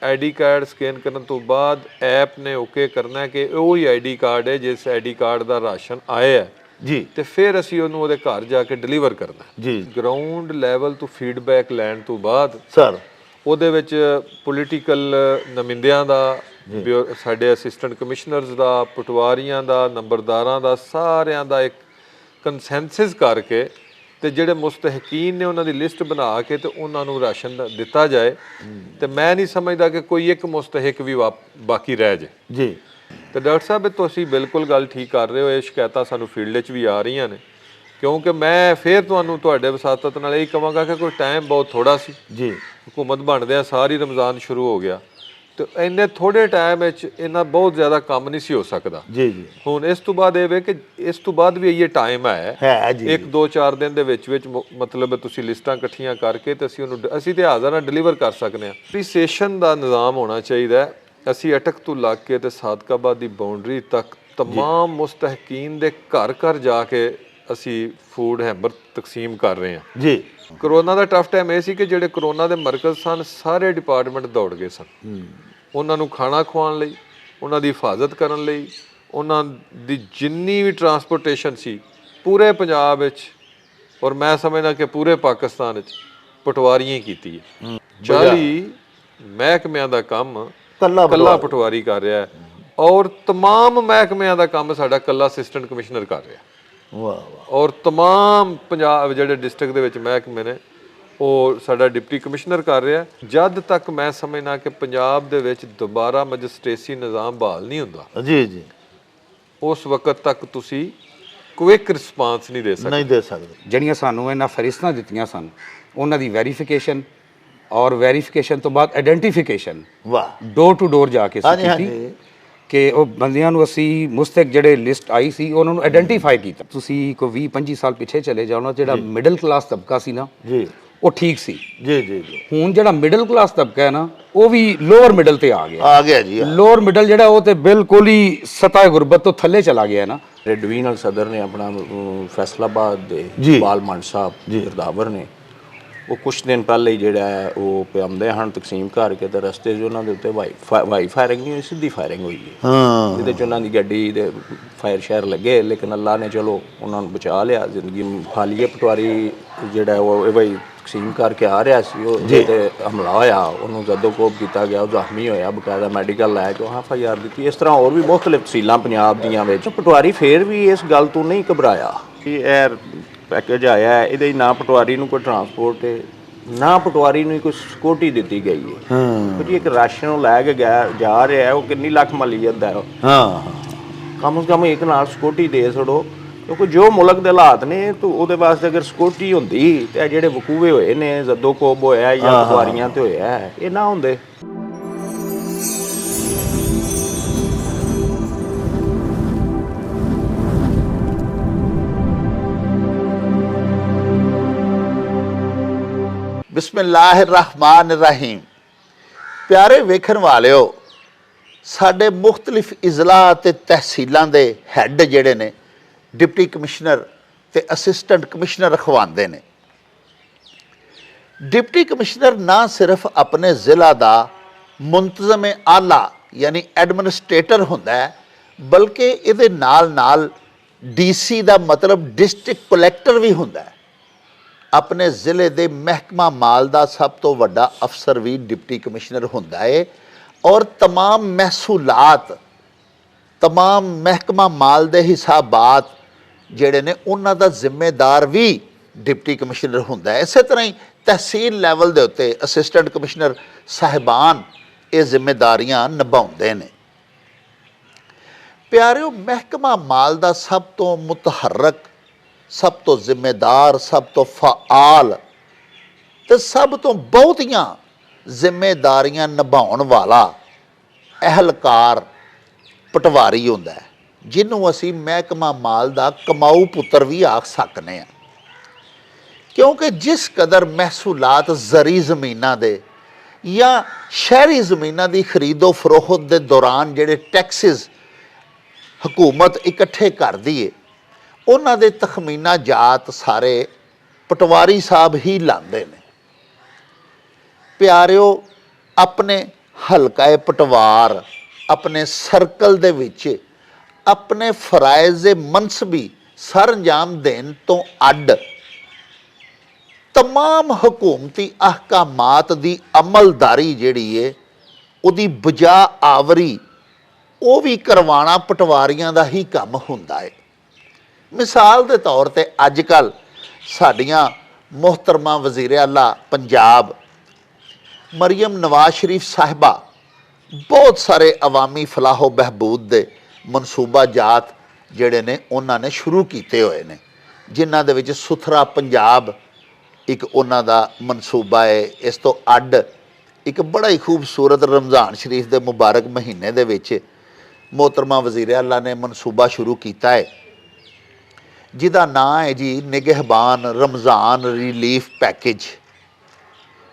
ID card scan करने तो बाद ऐप ने ओके करना है कि वही ID कार्ड है जिस ID कार्ड का राशन आया है जी तो फिर असी ਉਹਦੇ घर जाके डिलीवर करना जी ग्राउंड लैवल तो फीडबैक लैन तो बाद सर ਉਹਦੇ ਵਿੱਚ ਪੋਲੀਟੀਕਲ ਨੁਮਾਇੰਦਿਆਂ ਦਾ ਸਾਡੇ ਅਸਿਸਟੈਂਟ ਕਮਿਸ਼ਨਰਸ ਦਾ ਪਟਵਾਰੀਆਂ ਦਾ ਨੰਬਰਦਾਰਾਂ ਦਾ ਸਾਰਿਆਂ ਦਾ ਇੱਕ ਕੰਸੈਂਸਸ ਕਰਕੇ ਤੇ ਜਿਹੜੇ ਮੁਸਤਹਿਕੀਨ ਨੇ ਉਹਨਾਂ ਦੀ ਲਿਸਟ ਬਣਾ ਕੇ ਤੇ ਉਹਨਾਂ ਨੂੰ ਰਾਸ਼ਨ ਦਿੱਤਾ ਜਾਏ ਤੇ ਮੈਂ ਨਹੀਂ ਸਮਝਦਾ ਕਿ ਕੋਈ ਇੱਕ ਮੁਸਤਹਿਕ ਵੀ ਬਾਕੀ ਰਹਿ ਜਾਏ ਜੀ ਤੇ ਡਾਕਟਰ ਸਾਹਿਬ ਤੁਸੀਂ ਬਿਲਕੁਲ ਗੱਲ ਠੀਕ ਕਰ ਰਹੇ ਹੋ ਇਹ ਸ਼ਿਕਾਇਤਾਂ ਸਾਨੂੰ ਫੀਲਡ 'ਚ ਵੀ ਆ ਰਹੀਆਂ ਨੇ ਕਿਉਂਕਿ ਮੈਂ ਫਿਰ ਤੁਹਾਨੂੰ ਤੁਹਾਡੇ ਵਸਾਤਤ ਨਾਲ ਇਹ ਕਹਾਂਗਾ ਕਿ ਕੋਈ ਟਾਈਮ ਬਹੁਤ ਥੋੜਾ ਸੀ ਜੀ हुकूमत बनद्या सारी रमज़ान शुरू हो गया तो इन्ने थोड़े टाइम इन्ना बहुत ज़्यादा काम नहीं सी हो सकता जी जी हुण इस तो बाद ये कि इस तो बाद भी ये टाइम है जी एक दो चार दिन दे विच मतलब तुसीं लिस्टां इकट्ठियां करके ते असीं ते हाज़र नाल डिलीवर कर सकते हैं प्रीसेशन का निज़ाम होना चाहिए असीं अटक तो लग के ते सादकाबाद की बाउंड्री तक तमाम मुस्तहकीन दे घर घर जाके असीं फूड हैम्बर तकसीम कर रहे हैं जी ਕਰੋਨਾ ਦਾ ਟਫ ਟਾਈਮ ਇਹ ਸੀ ਕਿ ਜਿਹੜੇ ਕਰੋਨਾ ਦੇ ਮਰਕਜ਼ ਸਨ ਸਾਰੇ ਡਿਪਾਰਟਮੈਂਟ ਦੌੜ ਗਏ ਸਨ ਉਹਨਾਂ ਨੂੰ ਖਾਣਾ ਖਵਾਉਣ ਲਈ ਉਹਨਾਂ ਦੀ ਹਿਫਾਜ਼ਤ ਕਰਨ ਲਈ ਉਹਨਾਂ ਦੀ ਜਿੰਨੀ ਵੀ ਟਰਾਂਸਪੋਰਟੇਸ਼ਨ ਸੀ ਪੂਰੇ ਪੰਜਾਬ ਵਿੱਚ ਔਰ ਮੈਂ ਸਮਝਦਾ ਕਿ ਪੂਰੇ ਪਾਕਿਸਤਾਨ ਵਿੱਚ ਪਟਵਾਰੀਆਂ ਹੀ ਕੀਤੀ ਹੈ 40 ਮਹਿਕਮਿਆਂ ਦਾ ਕੰਮ ਕੱਲਾ ਪਟਵਾਰੀ ਕਰ ਰਿਹਾ ਹੈ ਔਰ तमाम ਮਹਿਕਮਿਆਂ ਦਾ ਕੰਮ ਸਾਡਾ ਕੱਲਾ ਅਸਿਸਟੈਂਟ ਕਮਿਸ਼ਨਰ ਕਰ ਰਿਹਾ और तमाम पंजाब ਜਿਹੜੇ डिस्ट्रिक्ट ਦੇ ਵਿੱਚ ਮਹਿਕਮੇ ਨੇ ਉਹ ਸਾਡਾ ਡਿਪਟੀ ਕਮਿਸ਼ਨਰ ਕਰ ਰਿਹਾ ਜਦ ਤੱਕ ਮੈਂ ਸਮਝਣਾ ਕਿ ਪੰਜਾਬ ਦੇ ਵਿੱਚ ਦੁਬਾਰਾ ਮੈਜਿਸਟ੍ਰੇਸੀ ਨਿਜ਼ਾਮ ਬਹਾਲ ਨਹੀਂ ਹੁੰਦਾ ਜੀ ਜੀ ਉਸ ਵਕਤ ਤੱਕ ਤੁਸੀਂ ਕੁਇਕ ਰਿਸਪਾਂਸ ਨਹੀਂ ਦੇ ਸਕਦੇ ਜਿਹੜੀਆਂ ਸਾਨੂੰ ਇਹਨਾਂ ਫਰਿਸ਼ਤਾਂ ਦਿੱਤੀਆਂ ਸਨ ਉਹਨਾਂ ਦੀ ਵੈਰੀਫਿਕੇਸ਼ਨ ਔਰ ਵੈਰੀਫਿਕੇਸ਼ਨ ਤੋਂ ਬਾਅਦ ਆਇਡੈਂਟੀਫਿਕੇਸ਼ਨ ਵਾਹ ਡੋਰ ਟੂ ਡੋਰ ਜਾ ਕੇ ਕੀਤੀ ਕਿ ਉਹ ਬੰਦਿਆਂ ਨੂੰ ਅਸੀਂ ਮੁਸਤਕ ਜਿਹੜੇ ਲਿਸਟ ਆਈ ਸੀ ਉਹਨਾਂ ਨੂੰ ਆਇਡੈਂਟੀਫਾਈ ਕੀਤਾ ਤੁਸੀਂ ਕੋਈ 20-25 ਸਾਲ ਪਿੱਛੇ ਚਲੇ ਜਾਓ ਨਾ ਜਿਹੜਾ ਮਿਡਲ ਕਲਾਸ ਤਬਕਾ ਸੀ ਨਾ ਜੀ ਉਹ ਠੀਕ ਸੀ ਜੀ ਜੀ ਜੀ ਹੁਣ ਜਿਹੜਾ ਮਿਡਲ ਕਲਾਸ ਤਬਕਾ ਹੈ ਨਾ ਉਹ ਵੀ ਲੋਅਰ ਮਿਡਲ ਤੇ ਆ ਗਿਆ ਜੀ ਲੋਅਰ ਮਿਡਲ ਜਿਹੜਾ ਉਹ ਤੇ ਬਿਲਕੁਲ ਹੀ ਸਤਾ ਗੁਰਬਤ ਤੋਂ ਥੱਲੇ ਚਲਾ ਗਿਆ ਨਾ ਡਿਵੀਜ਼ਨਲ ਸਦਰ ਨੇ ਆਪਣਾ ਫੈਸਲਾਬਾਦ ਦੇ ਬਾਲ ਮੰਡ ਸਾਹਿਬ ਗਿਰਦਾਵਰ ਨੇ ਉਹ ਕੁਛ ਦਿਨ ਪਹਿਲੇ ਹੀ ਜਿਹੜਾ ਹੈ ਉਹ ਪਿਆਉਂਦੇ ਹਨ ਤਕਸੀਮ ਕਰਕੇ ਤੇ ਰਸਤੇ 'ਚ ਉਹਨਾਂ ਦੇ ਉੱਤੇ ਵਾਈ ਫਾਇਰਿੰਗ ਨਹੀਂ ਹੋਈ ਸਿੱਧੀ ਫਾਇਰਿੰਗ ਹੋਈ ਹੈ ਜਿਹਦੇ 'ਚ ਉਹਨਾਂ ਦੀ ਗੱਡੀ ਦੇ ਫਾਇਰ ਸ਼ਾਇਰ ਲੱਗੇ ਲੇਕਿਨ ਅੱਲਾ ਨੇ ਚਲੋ ਉਹਨਾਂ ਨੂੰ ਬਚਾ ਲਿਆ ਜ਼ਿੰਦਗੀ ਖਾਲੀਏ ਪਟਵਾਰੀ ਜਿਹੜਾ ਉਹ ਭਾਈ ਤਕਸੀਮ ਕਰਕੇ ਆ ਰਿਹਾ ਸੀ ਉਹ ਤੇ ਹਮਲਾ ਹੋਇਆ ਉਹਨੂੰ ਜਦੋਂ ਕੋਪ ਕੀਤਾ ਗਿਆ ਉਹ ਜ਼ਖਮੀ ਹੋਇਆ ਬਕਾਇਦਾ ਮੈਡੀਕਲ ਲੈ ਕੇ FIR ਦਿੱਤੀ ਇਸ ਤਰ੍ਹਾਂ ਹੋਰ ਵੀ ਮੁਖਤਲਿਫ ਤਫਸੀਲਾਂ ਪੰਜਾਬ ਦੀਆਂ ਵਿੱਚ ਪਟਵਾਰੀ ਫੇਰ ਵੀ ਇਸ ਗੱਲ ਤੋਂ ਨਹੀਂ ਘਬਰਾਇਆ ਕਿ ਇਹ ਪੈਕੇਜ ਆਇਆ ਇਹਦੇ ਨਾ ਪਟਵਾਰੀ ਨੂੰ ਕੋਈ ਟਰਾਂਸਪੋਰਟ ਹੈ ਨਾ ਪਟਵਾਰੀ ਨੂੰ ਕੋਈ ਸਿਕਿਉਰਿਟੀ ਦਿੱਤੀ ਗਈ ਹੈ ਕਿਉਂਕਿ ਇੱਕ ਰਾਸ਼ਨ ਲੈ ਕੇ ਜਾ ਰਿਹਾ ਹੈ ਉਹ ਕਿੰਨੀ ਲੱਖ ਮਲੀਅਤ ਦਾ ਕਮ ਸੇ ਕਮ ਇੱਕ ਨਾਲ ਸਿਕਿਉਰਿਟੀ ਦੇ ਛੜੋ ਕਿਉਂਕਿ ਜੋ ਮੁਲਕ ਦੇ ਹਾਲਾਤ ਨੇ ਤਾਂ ਉਹਦੇ ਵਾਸਤੇ ਅਗਰ ਸਿਕਿਉਰਿਟੀ ਹੁੰਦੀ ਤੇ ਜਿਹੜੇ ਵਕੂਵੇ ਹੋਏ ਨੇ ਜਦੋਂ ਕੋਬ ਹੋਇਆ ਜਾਂ ਪਟਵਾਰੀਆਂ ਤੇ ਹੋਇਆ ਇਹ ਨਾ ਹੁੰਦੇ बिस्मिल्लाहिर्रहमानिर्रहीम प्यारे वेखण वालिओ साडे मुख्तलिफ इजला ते तहसीलों के हैड जिहड़े ने डिप्टी कमिश्नर ते असिस्टेंट कमिश्नर रखवांदे ने डिप्टी कमिश्नर ना सिर्फ अपने ज़िला दा मुंतज़म आला यानी एडमिनिस्ट्रेटर हुंदा है बल्कि इहदे नाल नाल DC दा मतलब डिस्ट्रिक्ट कलैक्टर भी हुंदा है अपने ज़िले के महकमा माल का सब तो वड्डा अफसर भी डिप्टी कमिश्नर हुंदा है और तमाम महसूलात तमाम महकमा माल के हिसाबात जिहड़े ने उन्हां दा जिम्मेदार भी डिप्टी कमिश्नर हुंदा है। इस तरह ही तहसील लैवल के उत्ते असिस्टेंट कमिश्नर साहिबान ये जिम्मेदारियां निभाउंदे ने। प्यारिओ महकमा माल का सब तो मुतहरक सब तो जिम्मेदार सब तो फ़आल ते सब तो बहुतियां जिम्मेदारियां निभाउण वाला अहलकार पटवारी हुंदा है जिन्हों असी महकमा माल का कमाऊ पुत्र भी आख सकते हैं क्योंकि जिस कदर महसूलात जरी ज़मीनां दे या शहरी ज़मीनां की खरीदो फरोख्त के दौरान जिहड़े टैक्सिस हुकूमत इकट्ठे करदी है उन्हां दे तखमीना जात सारे पटवारी साहब ही लांदे ने। प्यारिओ अपने ਹਲਕਾ ਪਟਵਾਰ ਆਪਣੇ ਸਰਕਲ ਦੇ ਵਿੱਚ ਆਪਣੇ ਫਰਾਇਜ਼ ਮਨਸਬੀ ਸਰ ਅੰਜਾਮ ਦੇਣ ਤੋਂ ਅੱਡ तमाम हुकूमती अहकामात ਦੀ ਅਮਲਦਾਰੀ ਜਿਹੜੀ ਹੈ ਉਹਦੀ ਬਜਾ ਆਵਰੀ ਉਹ ਵੀ ਕਰਵਾਉਣਾ ਪਟਵਾਰੀਆਂ ਦਾ ਹੀ ਕੰਮ ਹੁੰਦਾ ਹੈ। ਮਿਸਾਲ ਦੇ ਤੌਰ ਤੇ ਅੱਜ ਕੱਲ ਸਾਡੀਆਂ ਮੁਹਤਰਮਾ ਵਜ਼ੀਰ ਆਲਾ ਪੰਜਾਬ ਮਰੀਮ ਨਵਾਜ਼ ਸ਼ਰੀਫ ਸਾਹਿਬਾ ਬਹੁਤ ਸਾਰੇ ਅਵਾਮੀ ਫਲਾਹੋ ਬਹਿਬੂਦ ਦੇ ਮਨਸੂਬਾ ਜਾਤ ਜਿਹੜੇ ਨੇ ਉਹਨਾਂ ਨੇ ਸ਼ੁਰੂ ਕੀਤੇ ਹੋਏ ਨੇ, ਜਿਨ੍ਹਾਂ ਦੇ ਵਿੱਚ ਸੁਥਰਾ ਪੰਜਾਬ ਇੱਕ ਉਹਨਾਂ ਦਾ ਮਨਸੂਬਾ ਹੈ। ਇਸ ਤੋਂ ਅੱਡ ਇੱਕ ਬੜਾ ਹੀ ਖੂਬਸੂਰਤ ਰਮਜ਼ਾਨ ਸ਼ਰੀਫ ਦੇ ਮੁਬਾਰਕ ਮਹੀਨੇ ਦੇ ਵਿੱਚ मोहतरमा वज़ीर आला ने मनसूबा शुरू किया है जिदा नाम है जी निगहबान रमज़ान रिलीफ पैकेज।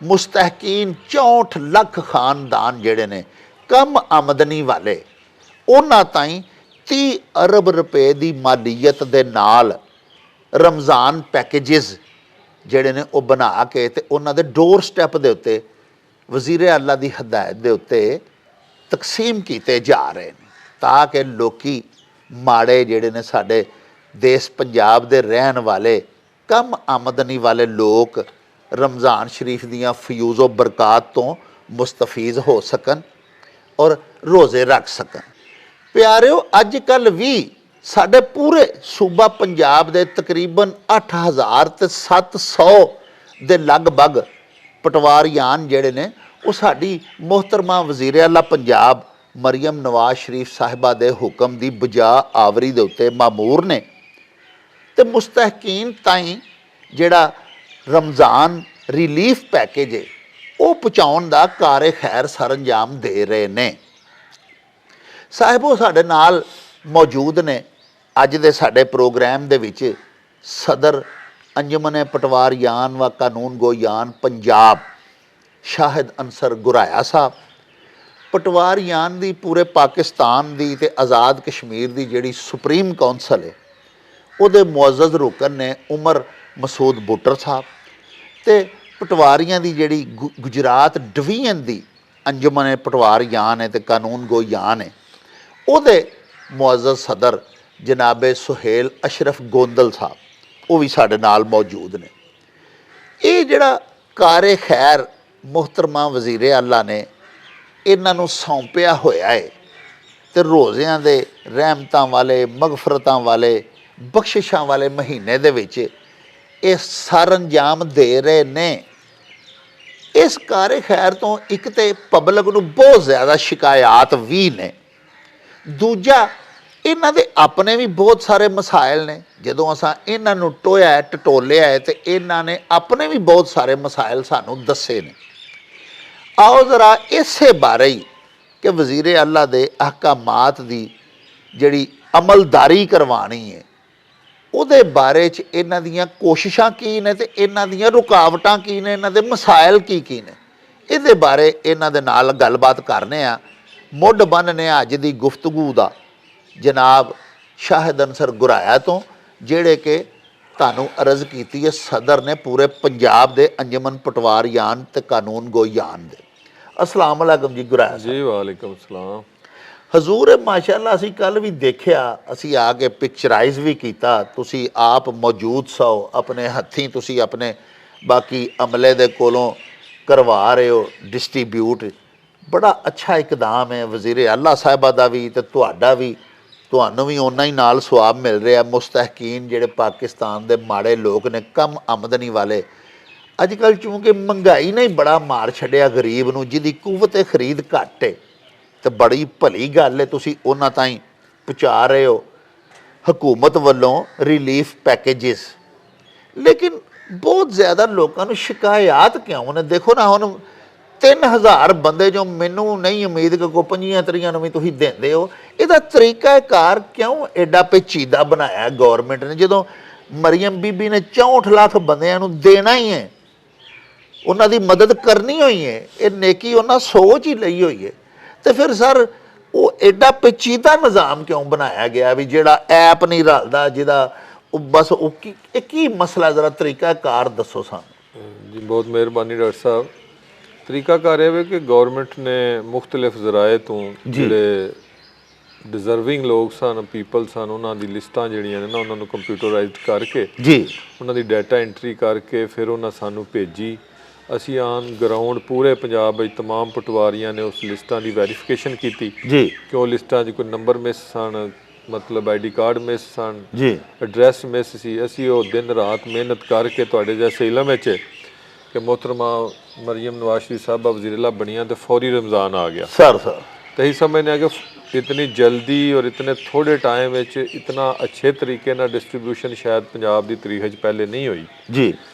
मुस्तहकीन 64 लाख खानदान जेड़े ने कम आमदनी वाले उन्हां ताईं 30 अरब रुपए की मालीयत दे नाल रमज़ान पैकेजिज जेड़े ने वो बना के ते उन्हां दे डोर स्टैप दे उत्ते वज़ीर आला की हदायत दे उत्ते तकसीम किए जा रहे हैं ताकि लोकी माड़े जेड़े ने साडे देश पंजाब दे रहन वाले कम आमदनी वाले लोग रमज़ान शरीफ दियाँ फयूज़ो बरकात तो मुस्तफीज़ हो सकन और रोज़े रख सकन। प्यारिओ अज कल भी साडे पूरे सूबा पंजाब दे तकरीबन 8700 दे लगभग पटवारियान जेड़े ने वो साडी मोहतरमा वज़ीर आला पंजाब मरियम नवाज शरीफ साहिबा दे हुक्म दी बजा आवरी दे उत्ते मामूर ने ते मुस्तहकीन ताईं जेड़ा रमज़ान रिलीफ पैकेज है वो पहुँचाउण दा कारे खैर सर अंजाम दे रहे ने। साहिबो साडे नाल मौजूद ने अज दे साडे प्रोग्राम दे विच सदर अंजुमन पटवारियान व कानून गोयान पंजाब शाहिद अंसर गुराया साहब। पटवारियान दी पूरे पाकिस्तान दी ते आज़ाद कश्मीर दी जिहड़ी सुप्रीम कौंसल है उहदे मुअज़्ज़ज़ रुकन ने उमर मसूद बुटर साहब ते पटवारियां दी जिहड़ी गुजरात डिवीजन दी अंजुमन पटवारियान है ते कानून गोयान है उहदे मुअज़्ज़ज़ सदर जनाबे सुहेल अशरफ गोंदल साहब वो भी साडे नाल मौजूद ने। ये जिहड़ा कारे खैर मोहतरमा वज़ीर आला ने इन्हों सौंपिया होया है तो रोज़ियां दे रहमतां वाले मगफरतां वाले बख्शिशां वाले महीने दे विच ये सर अंजाम दे रहे ने। इस कारे खैर तो एक तो पब्लिक नूं बहुत ज़्यादा शिकायत भी ने, दूजा इन्हां दे अपने भी बहुत सारे मसाइल ने। जदों असां इन्हां नूं टोया टटोलिया है तो इन्हां ने अपने भी बहुत सारे मसाइल सानूं दसे ने। आओ ज़रा इसे बारे ही कि वज़ीर आला दे अहकामात दी जिहड़ी अमलदारी करवानी है उहदे बारे च इन्हां दियां कोशिशां की ने ते इन्हां दियां रुकावटां की ने, इन्हां दे मसाइल की ने, इहदे बारे इन्हां दे नाल गलबात करने आ। मुढ़ बन्नने अज दी गुफ्तगू दा जनाब शाहिद अंसर गुराया तो जिहड़े कि तुहानूं अर्ज़ कीती है सदर ने पूरे पंजाब दे अंजुमन पटवारियान ते कानून गोयान दे। अस्सलाम वालेकुम जी गुराया जी वालेकुम सलाम। हजूर माशाअल्लाह असी कल भी देखिया, असी आके पिक्चराइज भी किया, तुसी आप मौजूद सो, अपने हत्थीं तुसी अपने बाकी अमले दे कोलों करवा रहे हो डिस्ट्रीब्यूट। बड़ा अच्छा इकदाम है वज़ीर आला साहिबा दा भी ते तुहाडा भी, तुहानूं भी उन्ना ही नाल सवाब मिल रहा। मुस्तहकीन जिहड़े पाकिस्तान दे माड़े लोग ने कम आमदनी वाले अजकल चूँकि महंगाई ने ही बड़ा मार छड्डिया गरीब नूं, जिहदी कुवत खरीद घट है तो बड़ी भली गल है तुसीं उन्हां ताईं पहुँचा रहे हो हुकूमत वालों रिलीफ पैकेजिस। लेकिन बहुत ज़्यादा लोगों को शिकायत क्यों ने? देखो ना हुण 3000 बंदे जो मैनू नहीं उम्मीद कि कोई 25-30 भी तुसीं देंदे हो, इहदा तरीकाकार क्यों एडा पेचीदा बनाया गौरमेंट ने? जदों मरियम बीबी ने 64 लाख बंदियां नूं देना ही है, उन्हां दी मदद करनी हुई है, ये नेकी उन्हां सोच ही लई हुई है, तो फिर सर वो एडा पेचीदा निज़ाम क्यों बनाया गया भी जिहड़ा ऐप नहीं रलदा, जिहदा बस वो की मसला? ज़रा तरीकाकार दसो सानूं। जी बहुत मेहरबानी डॉक्टर साहब। ਤਰੀਕਾਕਾਰ ਇਹ ਵੇ ਕਿ ਗਵਰਨਮੈਂਟ ਨੇ ਮੁxtਲਿਫ ਜ਼ਰਾਏ ਤੋਂ ਜਿਹੜੇ ਡਿਜ਼ਰਵਿੰਗ ਲੋਕ ਸਨ, ਪੀਪਲ ਸਨ, ਉਹਨਾਂ ਦੀ ਲਿਸਟਾਂ ਜਿਹੜੀਆਂ ਨੇ ਨਾ ਉਹਨਾਂ ਨੂੰ ਕੰਪਿਊਟਰਾਈਜ਼ਡ ਕਰਕੇ ਜੀ ਉਹਨਾਂ ਦੀ ਡਾਟਾ ਐਂਟਰੀ ਕਰਕੇ ਫਿਰ ਉਹਨਾਂ ਸਾਨੂੰ ਭੇਜੀ। ਅਸੀਂ ਆਨ ਗਰਾਊਂਡ ਪੂਰੇ ਪੰਜਾਬ ਵਿੱਚ ਤਮਾਮ ਪਟਵਾਰੀਆਂ ਨੇ ਉਸ ਲਿਸਟਾਂ ਦੀ ਵੈਰੀਫਿਕੇਸ਼ਨ ਕੀਤੀ ਜੀ ਕਿ ਉਹ ਲਿਸਟਾਂ 'ਚ ਕੋਈ ਨੰਬਰ ਮਿਸ ਸਨ, ਮਤਲਬ ਆਈਡੀ ਕਾਰਡ ਮਿਸ ਸਨ, ਜੀ ਐਡਰੈਸ ਮਿਸ ਸੀ। ਅਸੀਂ ਉਹ ਦਿਨ ਰਾਤ ਮਿਹਨਤ ਕਰਕੇ ਤੁਹਾਡੇ ਜੈਸੇ ਇਲਮ ਵਿੱਚ ਕਿ ਮੁਹਤਰਮਾ ਮਰੀਮ ਨਵਾਜ਼ ਸ਼ਰੀਫ ਸਾਹਿਬਾ ਵਜ਼ੀਰ-ए-आला ਬਣੀਆਂ ਤੇ ਫੌਰੀ ਰਮਜ਼ਾਨ ਆ ਗਿਆ। सर तो यही समझने कि इतनी जल्दी और इतने थोड़े टाइम में इतना अच्छे तरीके ना डिस्ट्रीब्यूशन शायद पंजाब की तारीख पहले नहीं हुई जी।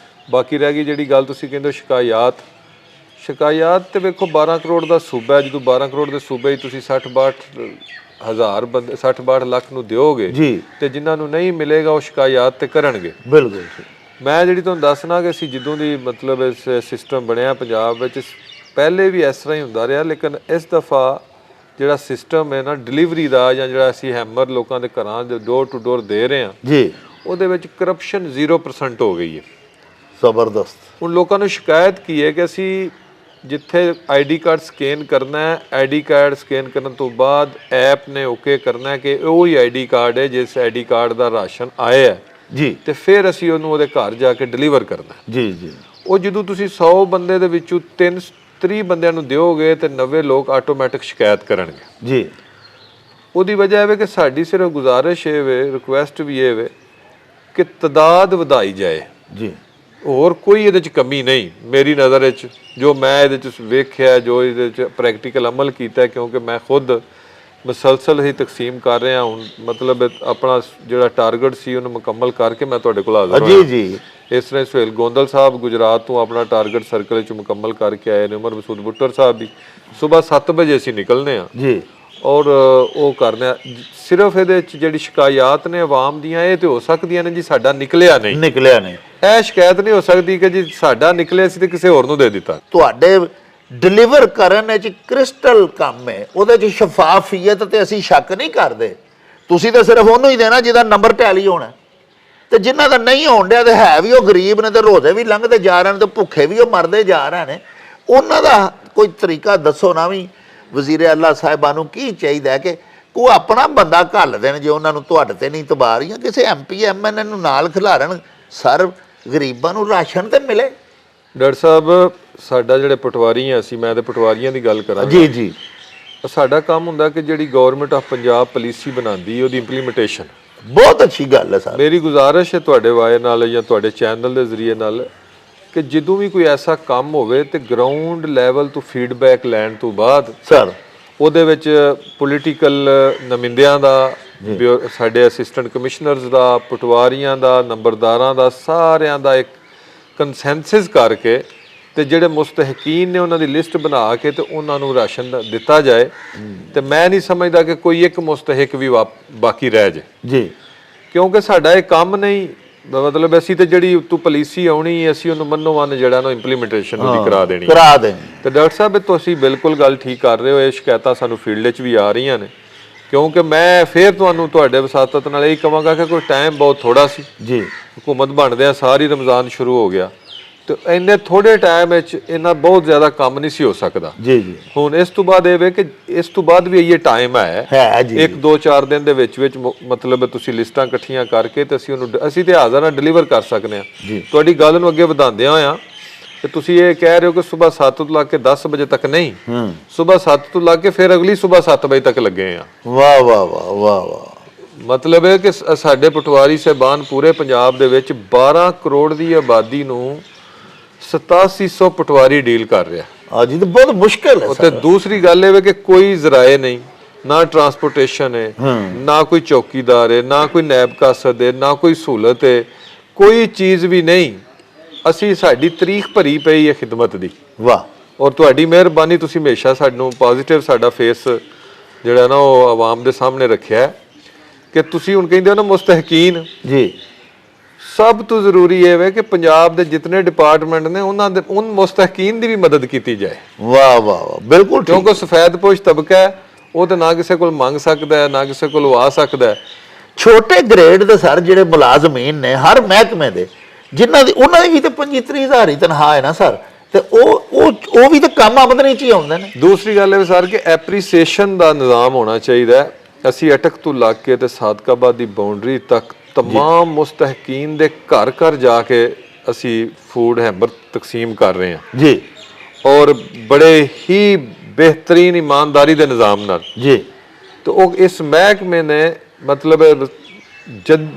बाकी रह गई जी गल तुसीं कहंदे शिकायत तो वेखो 12 करोड़ का सूबा है, जो 12 करोड़ के सूबे 60-62 हज़ार बंदे 60-62 लाख नूं दिओगे जी ते जिन्हां नूं नहीं मिलेगा वो शिकायत ते करनगे। बिल्कुल। मैं जी तुहानूं दसना कि असीं जदों दी मतलब इस सिस्टम बनया पंजाब विच पहले भी इस तरह ही हुंदा रहा, लेकिन इस दफ़ा ਜਿਹੜਾ ਸਿਸਟਮ ਹੈ ਨਾ ਡਿਲੀਵਰੀ ਦਾ ਜਾਂ ਜਿਹੜਾ ਅਸੀਂ ਹੈਮਰ ਲੋਕਾਂ ਦੇ ਘਰਾਂ ਦੇ ਡੋਰ ਟੂ ਡੋਰ ਦੇ ਰਹੇ ਹਾਂ ਜੀ, ਉਹਦੇ ਵਿੱਚ ਕਰਪਸ਼ਨ 0% ਹੋ ਗਈ ਹੈ। ਜ਼ਬਰਦਸਤ। ਹੁਣ ਲੋਕਾਂ ਨੂੰ ਸ਼ਿਕਾਇਤ ਕੀ ਹੈ ਕਿ ਅਸੀਂ ਜਿੱਥੇ ਆਈਡੀ ਕਾਰਡ ਸਕੈਨ ਕਰਨਾ ਹੈ, ਆਈਡੀ ਕਾਰਡ ਸਕੈਨ ਕਰਨ ਤੋਂ ਬਾਅਦ ਐਪ ਨੇ ਓਕੇ ਕਰਨਾ ਹੈ ਕਿ ਉਹ ਹੀ ਆਈਡੀ ਕਾਰਡ ਹੈ ਜਿਸ ਆਈਡੀ ਕਾਰਡ ਦਾ ਰਾਸ਼ਨ ਆਇਆ ਹੈ ਜੀ, ਤੇ ਫਿਰ ਅਸੀਂ ਉਹਨੂੰ ਉਹਦੇ ਘਰ ਜਾ ਕੇ ਡਿਲੀਵਰ ਕਰਨਾ ਹੈ। ਜੀ ਜੀ। ਉਹ ਜਦੋਂ ਤੁਸੀਂ 100 ਬੰਦੇ ਦੇ ਵਿੱਚੋਂ 30 ਬੰਦਿਆਂ ਨੂੰ ਦਿਓਗੇ ਤੇ 90 ਲੋਕ ਆਟੋਮੈਟਿਕ ਸ਼ਿਕਾਇਤ ਕਰਨਗੇ ਜੀ। ਉਹਦੀ ਵਜ੍ਹਾ ਇਹ ਵੇ ਕਿ ਸਾਡੀ ਸਿਰਫ ਗੁਜ਼ਾਰਿਸ਼ ਇਹ ਵੇ, ਰਿਕੁਐਸਟ ਵੀ ਇਹ ਵੇ ਕਿ ਤਦਾਦ ਵਧਾਈ ਜਾਏ ਜੀ। ਹੋਰ ਕੋਈ ਇਹਦੇ 'ਚ ਕਮੀ ਨਹੀਂ ਮੇਰੀ ਨਜ਼ਰ ਵਿੱਚ, ਜੋ ਮੈਂ ਇਹਦੇ 'ਚ ਵੇਖਿਆ, ਜੋ ਇਹਦੇ 'ਚ ਪ੍ਰੈਕਟੀਕਲ ਅਮਲ ਕੀਤਾ, ਕਿਉਂਕਿ ਮੈਂ ਖੁਦ ਮੁਸਲਸਲ ਹੀ ਤਕਸੀਮ ਕਰ ਰਿਹਾ ਹੁਣ, ਮਤਲਬ ਆਪਣਾ ਜਿਹੜਾ ਟਾਰਗੇਟ ਸੀ ਉਹਨੂੰ ਮੁਕੰਮਲ ਕਰਕੇ ਮੈਂ ਤੁਹਾਡੇ ਕੋਲ ਹਾਜ਼ਰ ਹੋਇਆ। ਜੀ ਜੀ। ਇਸ ਤਰ੍ਹਾਂ ਸੁਹੇਲ ਗੋਂਦਲ ਸਾਹਿਬ ਗੁਜਰਾਤ ਤੋਂ ਆਪਣਾ ਟਾਰਗੇਟ ਸਰਕਲ 'ਚ ਮੁਕੰਮਲ ਕਰਕੇ ਆਏ ਨੇ, ਉਮਰ ਮਸੂਦ ਬੁੱਟਰ ਸਾਹਿਬ ਵੀ ਸਵੇਰ 7 ਵਜੇ ਅਸੀਂ ਨਿਕਲਨੇ ਆ ਜੀ। ਔਰ ਉਹ ਕਰਨੇ ਆ। ਸਿਰਫ ਇਹਦੇ 'ਚ ਜਿਹੜੀ ਸ਼ਿਕਾਇਤ ਨੇ ਆਵਾਮ ਦੀਆਂ ਇਹ ਤੇ ਹੋ ਸਕਦੀਆਂ ਨੇ ਜੀ ਸਾਡਾ ਨਿਕਲਿਆ ਨਹੀਂ, ਨਿਕਲਿਆ ਨਹੀਂ, ਇਹ ਸ਼ਿਕਾਇਤ ਨਹੀਂ ਹੋ ਸਕਦੀ ਕਿ ਜੀ ਸਾਡਾ ਨਿਕਲਿਆ ਸੀ ਤੇ ਕਿਸੇ ਹੋਰ ਨੂੰ ਦੇ ਦਿੱਤਾ। ਤੁਹਾਡੇ ਡਿਲੀਵਰ ਕਰਨ ਵਿੱਚ ਕ੍ਰਿਸਟਲ ਕੰਮ ਹੈ, ਉਹਦੇ 'ਚ ਸ਼ਫਾਫੀਅਤ ਤੇ ਅਸੀਂ ਸ਼ੱਕ ਨਹੀਂ ਕਰਦੇ। ਤੁਸੀਂ ਤਾਂ ਸਿਰਫ ਉਹਨੂੰ ਹੀ ਦੇਣਾ ਜਿਹਦਾ ਨੰਬਰ ਟੈਲੀ ਹੋਣਾ, ਤੇ ਜਿਨ੍ਹਾਂ ਦਾ ਨਹੀਂ ਹੋਣ ਡਿਆ ਤੇ ਹੈ ਵੀ ਉਹ ਗਰੀਬ ਨੇ ਤੇ ਰੋਜ਼ੇ ਵੀ ਲੰਘਦੇ ਜਾ ਰਹੇ ਨੇ ਤੇ ਭੁੱਖੇ ਵੀ ਉਹ ਮਰਦੇ ਜਾ ਰਹੇ ਨੇ, ਉਹਨਾਂ ਦਾ ਕੋਈ ਤਰੀਕਾ ਦੱਸੋ ਨਾ। ਵੀ ਵਜ਼ੀਰ-ए-आला ਸਾਹਿਬਾਂ ਨੂੰ ਕੀ ਚਾਹੀਦਾ ਕਿ ਕੋਈ ਆਪਣਾ ਬੰਦਾ ਘੱਲ ਦੇਣ ਜੇ ਉਹਨਾਂ ਨੂੰ ਤੁਹਾਡੇ ਤੇ ਨਹੀਂ ਤਬਾਰੀਆਂ, ਕਿਸੇ MP MNA ਨੂੰ ਨਾਲ ਖਿਲਾਰਨ, ਸਰ ਗਰੀਬਾਂ ਨੂੰ ਰਾਸ਼ਨ ਤੇ ਮਿਲੇ। ਡਾਕਟਰ ਸਾਹਿਬ ਸਾਡਾ ਜਿਹੜੇ ਪਟਵਾਰੀ ਆ, ਅਸੀਂ ਮੈਂ ਤੇ ਪਟਵਾਰੀਆਂ ਦੀ ਗੱਲ ਕਰਾਂ ਜੀ ਜੀ। ਸਾਡਾ ਕੰਮ ਹੁੰਦਾ ਕਿ ਜਿਹੜੀ ਗਵਰਨਮੈਂਟ ਆਫ ਪੰਜਾਬ ਪਾਲਿਸੀ ਬਣਾਉਂਦੀ ਉਹਦੀ ਇੰਪਲੀਮੈਂਟੇਸ਼ਨ। ਬਹੁਤ ਅੱਛੀ ਗੱਲ ਹੈ ਸਰ। ਮੇਰੀ ਗੁਜ਼ਾਰਿਸ਼ ਹੈ ਤੁਹਾਡੇ ਵਾਏ ਨਾਲ ਜਾਂ ਤੁਹਾਡੇ ਚੈਨਲ ਦੇ ਜ਼ਰੀਏ ਨਾਲ ਕਿ ਜਦੋਂ ਵੀ ਕੋਈ ਐਸਾ ਕੰਮ ਹੋਵੇ ਤੇ ਗਰਾਊਂਡ ਲੈਵਲ ਤੋਂ ਫੀਡਬੈਕ ਲੈਣ ਤੋਂ ਬਾਅਦ ਸਰ ਉਹਦੇ ਵਿੱਚ ਪੋਲੀਟੀਕਲ ਨੁਮਾਇੰਦਿਆਂ ਦਾ, ਸਾਡੇ ਅਸਿਸਟੈਂਟ ਕਮਿਸ਼ਨਰਸ ਦਾ, ਪਟਵਾਰੀਆਂ ਦਾ, ਨੰਬਰਦਾਰਾਂ ਦਾ, ਸਾਰਿਆਂ ਦਾ ਇੱਕ ਕੰਸੈਂਸਸ ਕਰਕੇ ਤੇ ਜਿਹੜੇ ਮੁਸਤਹਿਕੀਨ ਨੇ ਉਹਨਾਂ ਦੀ ਲਿਸਟ ਬਣਾ ਕੇ ਤੇ ਉਹਨਾਂ ਨੂੰ ਰਾਸ਼ਨ ਦਿੱਤਾ ਜਾਏ। ਤੇ ਮੈਂ ਨਹੀਂ ਸਮਝਦਾ ਕਿ ਕੋਈ ਇੱਕ ਮੁਸਤਹਿਕ ਵੀ ਬਾਕੀ ਰਹਿ ਜਾਏ ਜੀ, ਕਿਉਂਕਿ ਸਾਡਾ ਇਹ ਕੰਮ ਨਹੀਂ, ਮਤਲਬ ਅਸੀਂ ਤੇ ਜਿਹੜੀ ਉਤੋਂ ਪਾਲਿਸੀ ਆਉਣੀ ਅਸੀਂ ਉਹਨੂੰ ਮੰਨੋ-ਮੰਨ ਜਿਹੜਾ ਨਾ ਇੰਪਲੀਮੈਂਟੇਸ਼ਨ ਉਹਦੀ ਕਰਾ ਦੇਣੀ ਤੇ ਡਾਕਟਰ ਸਾਹਿਬ ਤੁਸੀਂ ਬਿਲਕੁਲ ਗੱਲ ਠੀਕ ਕਰ ਰਹੇ ਹੋ। ਇਹ ਸ਼ਿਕਾਇਤਾਂ ਸਾਨੂੰ ਫੀਲਡ 'ਚ ਵੀ ਆ ਰਹੀਆਂ ਨੇ, ਕਿਉਂਕਿ ਮੈਂ ਫਿਰ ਤੁਹਾਨੂੰ ਤੁਹਾਡੇ ਵਸਾਤਤ ਨਾਲ ਇਹ ਕਹਾਂਗਾ ਕਿ ਕੋਈ ਟਾਈਮ ਬਹੁਤ ਥੋੜਾ ਸੀ ਜੀ, ਹੁਕੂਮਤ ਬਣਦਿਆਂ ਸਾਰੀ ਰਮਜ਼ਾਨ ਸ਼ੁਰੂ ਹੋ ਗਿਆ ਤੇ ਇੰਨੇ ਥੋੜੇ ਟਾਈਮ ਵਿੱਚ ਇਹਨਾਂ ਬਹੁਤ ਜ਼ਿਆਦਾ ਕੰਮ ਨਹੀਂ ਸੀ ਹੋ ਸਕਦਾ। ਜੀ ਜੀ। ਹੁਣ ਇਸ ਤੋਂ ਬਾਅਦ ਇਹ ਵੇ ਕਿ ਇਸ ਤੋਂ ਬਾਅਦ ਵੀ ਇਹ ਟਾਈਮ ਹੈ ਜੀ, 1-2-4 ਦਿਨ ਦੇ ਵਿੱਚ ਮਤਲਬ ਤੁਸੀਂ ਲਿਸਟਾਂ ਇਕੱਠੀਆਂ ਕਰਕੇ ਤੇ ਅਸੀਂ ਤੇ ਹਾਜ਼ਰ ਹਾਂ ਡਿਲੀਵਰ ਕਰ ਸਕਦੇ ਹਾਂ। ਤੁਹਾਡੀ ਗੱਲ ਨੂੰ ਅੱਗੇ ਵਧਾਉਂਦਿਆਂ ਹੋਇਆਂ ਤੇ ਤੁਸੀਂ ਇਹ ਕਹਿ ਰਹੇ ਹੋ ਕਿ ਸਵੇਰ 7 ਤੋਂ ਲੱਗ ਕੇ 10 ਵਜੇ ਤੱਕ ਨਹੀਂ, ਸਵੇਰ 7 ਤੋਂ ਲੱਗ ਕੇ ਫਿਰ ਅਗਲੀ ਸਵੇਰ 7 ਵਜੇ ਤੱਕ ਲੱਗੇ ਆ। ਵਾਹ ਵਾਹ ਵਾਹ ਵਾਹ ਵਾਹ। ਮਤਲਬ ਹੈ ਕਿ ਸਾਡੇ ਪਟਵਾਰੀ ਸਾਹਿਬਾਨ ਪੂਰੇ ਪੰਜਾਬ ਦੇ ਵਿੱਚ 12 ਕਰੋੜ ਦੀ ਆਬਾਦੀ ਨੂੰ 8700 ਪਟਵਾਰੀ ਡੀਲ ਕਰ ਰਿਹਾ। ਜੀ ਤਾਂ ਬਹੁਤ ਮੁਸ਼ਕਿਲ ਹੈ ਤੇ ਦੂਸਰੀ ਗੱਲ ਇਹ ਵੇ ਕਿ ਕੋਈ ਜ਼ਰਾਏ ਨਹੀਂ, ਨਾ ਟਰਾਂਸਪੋਰਟੇਸ਼ਨ ਹੈ, ਨਾ ਕੋਈ ਚੌਕੀਦਾਰ ਹੈ, ਨਾ ਕੋਈ ਨੈਬ ਕਾਸਦ ਹੈ, ਨਾ ਕੋਈ ਸਹੂਲਤ ਹੈ, ਕੋਈ ਚੀਜ਼ ਵੀ ਨਹੀਂ। ਅਸੀਂ ਸਾਡੀ ਤਾਰੀਖ ਭਰੀ ਪਈ ਹੈ ਖਿਦਮਤ ਦੀ। ਵਾਹ। ਔਰ ਤੁਹਾਡੀ ਮਿਹਰਬਾਨੀ, ਤੁਸੀਂ ਹਮੇਸ਼ਾ ਸਾਨੂੰ ਪੋਜ਼ਿਟਿਵ ਸਾਡਾ ਫੇਸ ਜਿਹੜਾ ਨਾ ਉਹ ਆਵਾਮ ਦੇ ਸਾਹਮਣੇ ਰੱਖਿਆ ਕਿ ਤੁਸੀਂ ਹੁਣ ਕਹਿੰਦੇ ਹੋ ਨਾ ਮੁਸਤਹਿਕੀਨ ਜੀ। ਸਭ ਤੋਂ ਜ਼ਰੂਰੀ ਇਹ ਹੈ ਕਿ ਪੰਜਾਬ ਦੇ ਜਿੰਨੇ ਡਿਪਾਰਟਮੈਂਟ ਨੇ ਉਹਨਾਂ ਦੇ ਉਨ ਮੁਸਤਹਿਕੀਨ ਦੀ ਵੀ ਮਦਦ ਕੀਤੀ ਜਾਏ। ਵਾਹ ਵਾਹ ਵਾਹ, ਬਿਲਕੁਲ। ਕਿਉਂਕਿ ਸਫੈਦਪੋਸ਼ ਤਬਕਾ ਹੈ ਉਹ ਤਾਂ ਨਾ ਕਿਸੇ ਕੋਲ ਮੰਗ ਸਕਦਾ ਹੈ, ਨਾ ਕਿਸੇ ਕੋਲ ਆ ਸਕਦਾ ਹੈ। ਛੋਟੇ ਗ੍ਰੇਡ ਦੇ ਸਰ ਜਿਹੜੇ ਮੁਲਾਜ਼ਮੀਨ ਨੇ ਹਰ ਮਹਿਕਮੇ ਦੇ, ਜਿਨ੍ਹਾਂ ਦੀ ਉਹਨਾਂ ਦੀ ਵੀ ਤਾਂ 25-30 ਹਜ਼ਾਰ ਹੀ ਤਨਖਾਹ ਹੈ ਨਾ ਸਰ, ਤੇ ਉਹ ਵੀ ਤਾਂ ਕੰਮ ਆਮਦਨੀ 'ਚ ਹੀ ਆਉਂਦੇ ਨੇ। ਦੂਸਰੀ ਗੱਲ ਇਹ ਸਰ ਕਿ ਐਪਰੀਸੀਏਸ਼ਨ ਦਾ ਨਿਜ਼ਾਮ ਹੋਣਾ ਚਾਹੀਦਾ ਹੈ। ਅਸੀਂ ਅਟਕ ਤੋਂ ਲੱਗ ਕੇ ਤੇ ਸਾਦਕਾਬਾਦ ਦੀ ਬਾਉਂਡਰੀ ਤੱਕ तमाम ਮੁਸਤਹਿਕੀਨ ਦੇ ਘਰ ਘਰ ਜਾ ਕੇ ਅਸੀਂ ਫੂਡ ਹੈਂਬਰ ਤਕਸੀਮ ਕਰ ਰਹੇ ਹਾਂ ਜੀ, ਔਰ ਬੜੇ ਹੀ ਬਿਹਤਰੀਨ ਈਮਾਨਦਾਰੀ ਦੇ ਨਿਜ਼ਾਮ ਨਾਲ ਜੀ। ਤੇ ਉਹ ਇਸ ਮਹਿਕਮੇ ਨੇ ਮਤਲਬ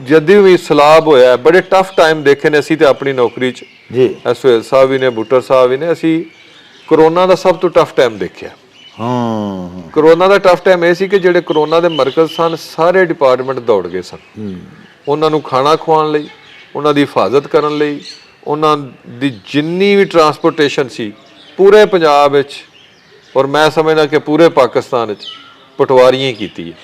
ਜਦੋਂ ਵੀ ਸਲਾਬ ਹੋਇਆ ਬੜੇ ਟਫ ਟਾਈਮ ਦੇਖੇ ਨੇ ਅਸੀਂ ਤੇ ਆਪਣੀ ਨੌਕਰੀ 'ਚ ਜੀ। ਸੁਹੇਲ ਸਾਹਿਬ ਵੀ ਨੇ, ਬੁੱਟਰ ਸਾਹਿਬ ਵੀ ਨੇ, ਅਸੀਂ ਕਰੋਨਾ ਦਾ ਸਭ ਤੋਂ ਟਫ ਟਾਈਮ ਦੇਖਿਆ। ਕਰੋਨਾ ਦਾ ਟਫ ਟਾਈਮ ਇਹ ਸੀ ਕਿ ਜਿਹੜੇ ਕਰੋਨਾ ਦੇ ਮਰਕਜ਼ ਸਨ ਸਾਰੇ ਡਿਪਾਰਟਮੈਂਟ ਦੌੜ ਗਏ ਸਨ ਉਹਨਾਂ ਨੂੰ ਖਾਣਾ ਖਵਾਉਣ ਲਈ, ਉਹਨਾਂ ਦੀ ਹਿਫਾਜ਼ਤ ਕਰਨ ਲਈ, ਉਹਨਾਂ ਦੀ ਜਿੰਨੀ ਵੀ ਟਰਾਂਸਪੋਰਟੇਸ਼ਨ ਸੀ ਪੂਰੇ ਪੰਜਾਬ ਵਿੱਚ ਔਰ ਮੈਂ ਸਮਝਦਾ ਕਿ ਪੂਰੇ ਪਾਕਿਸਤਾਨ ਵਿੱਚ ਪਟਵਾਰੀਆਂ ਹੀ ਕੀਤੀ ਹੈ।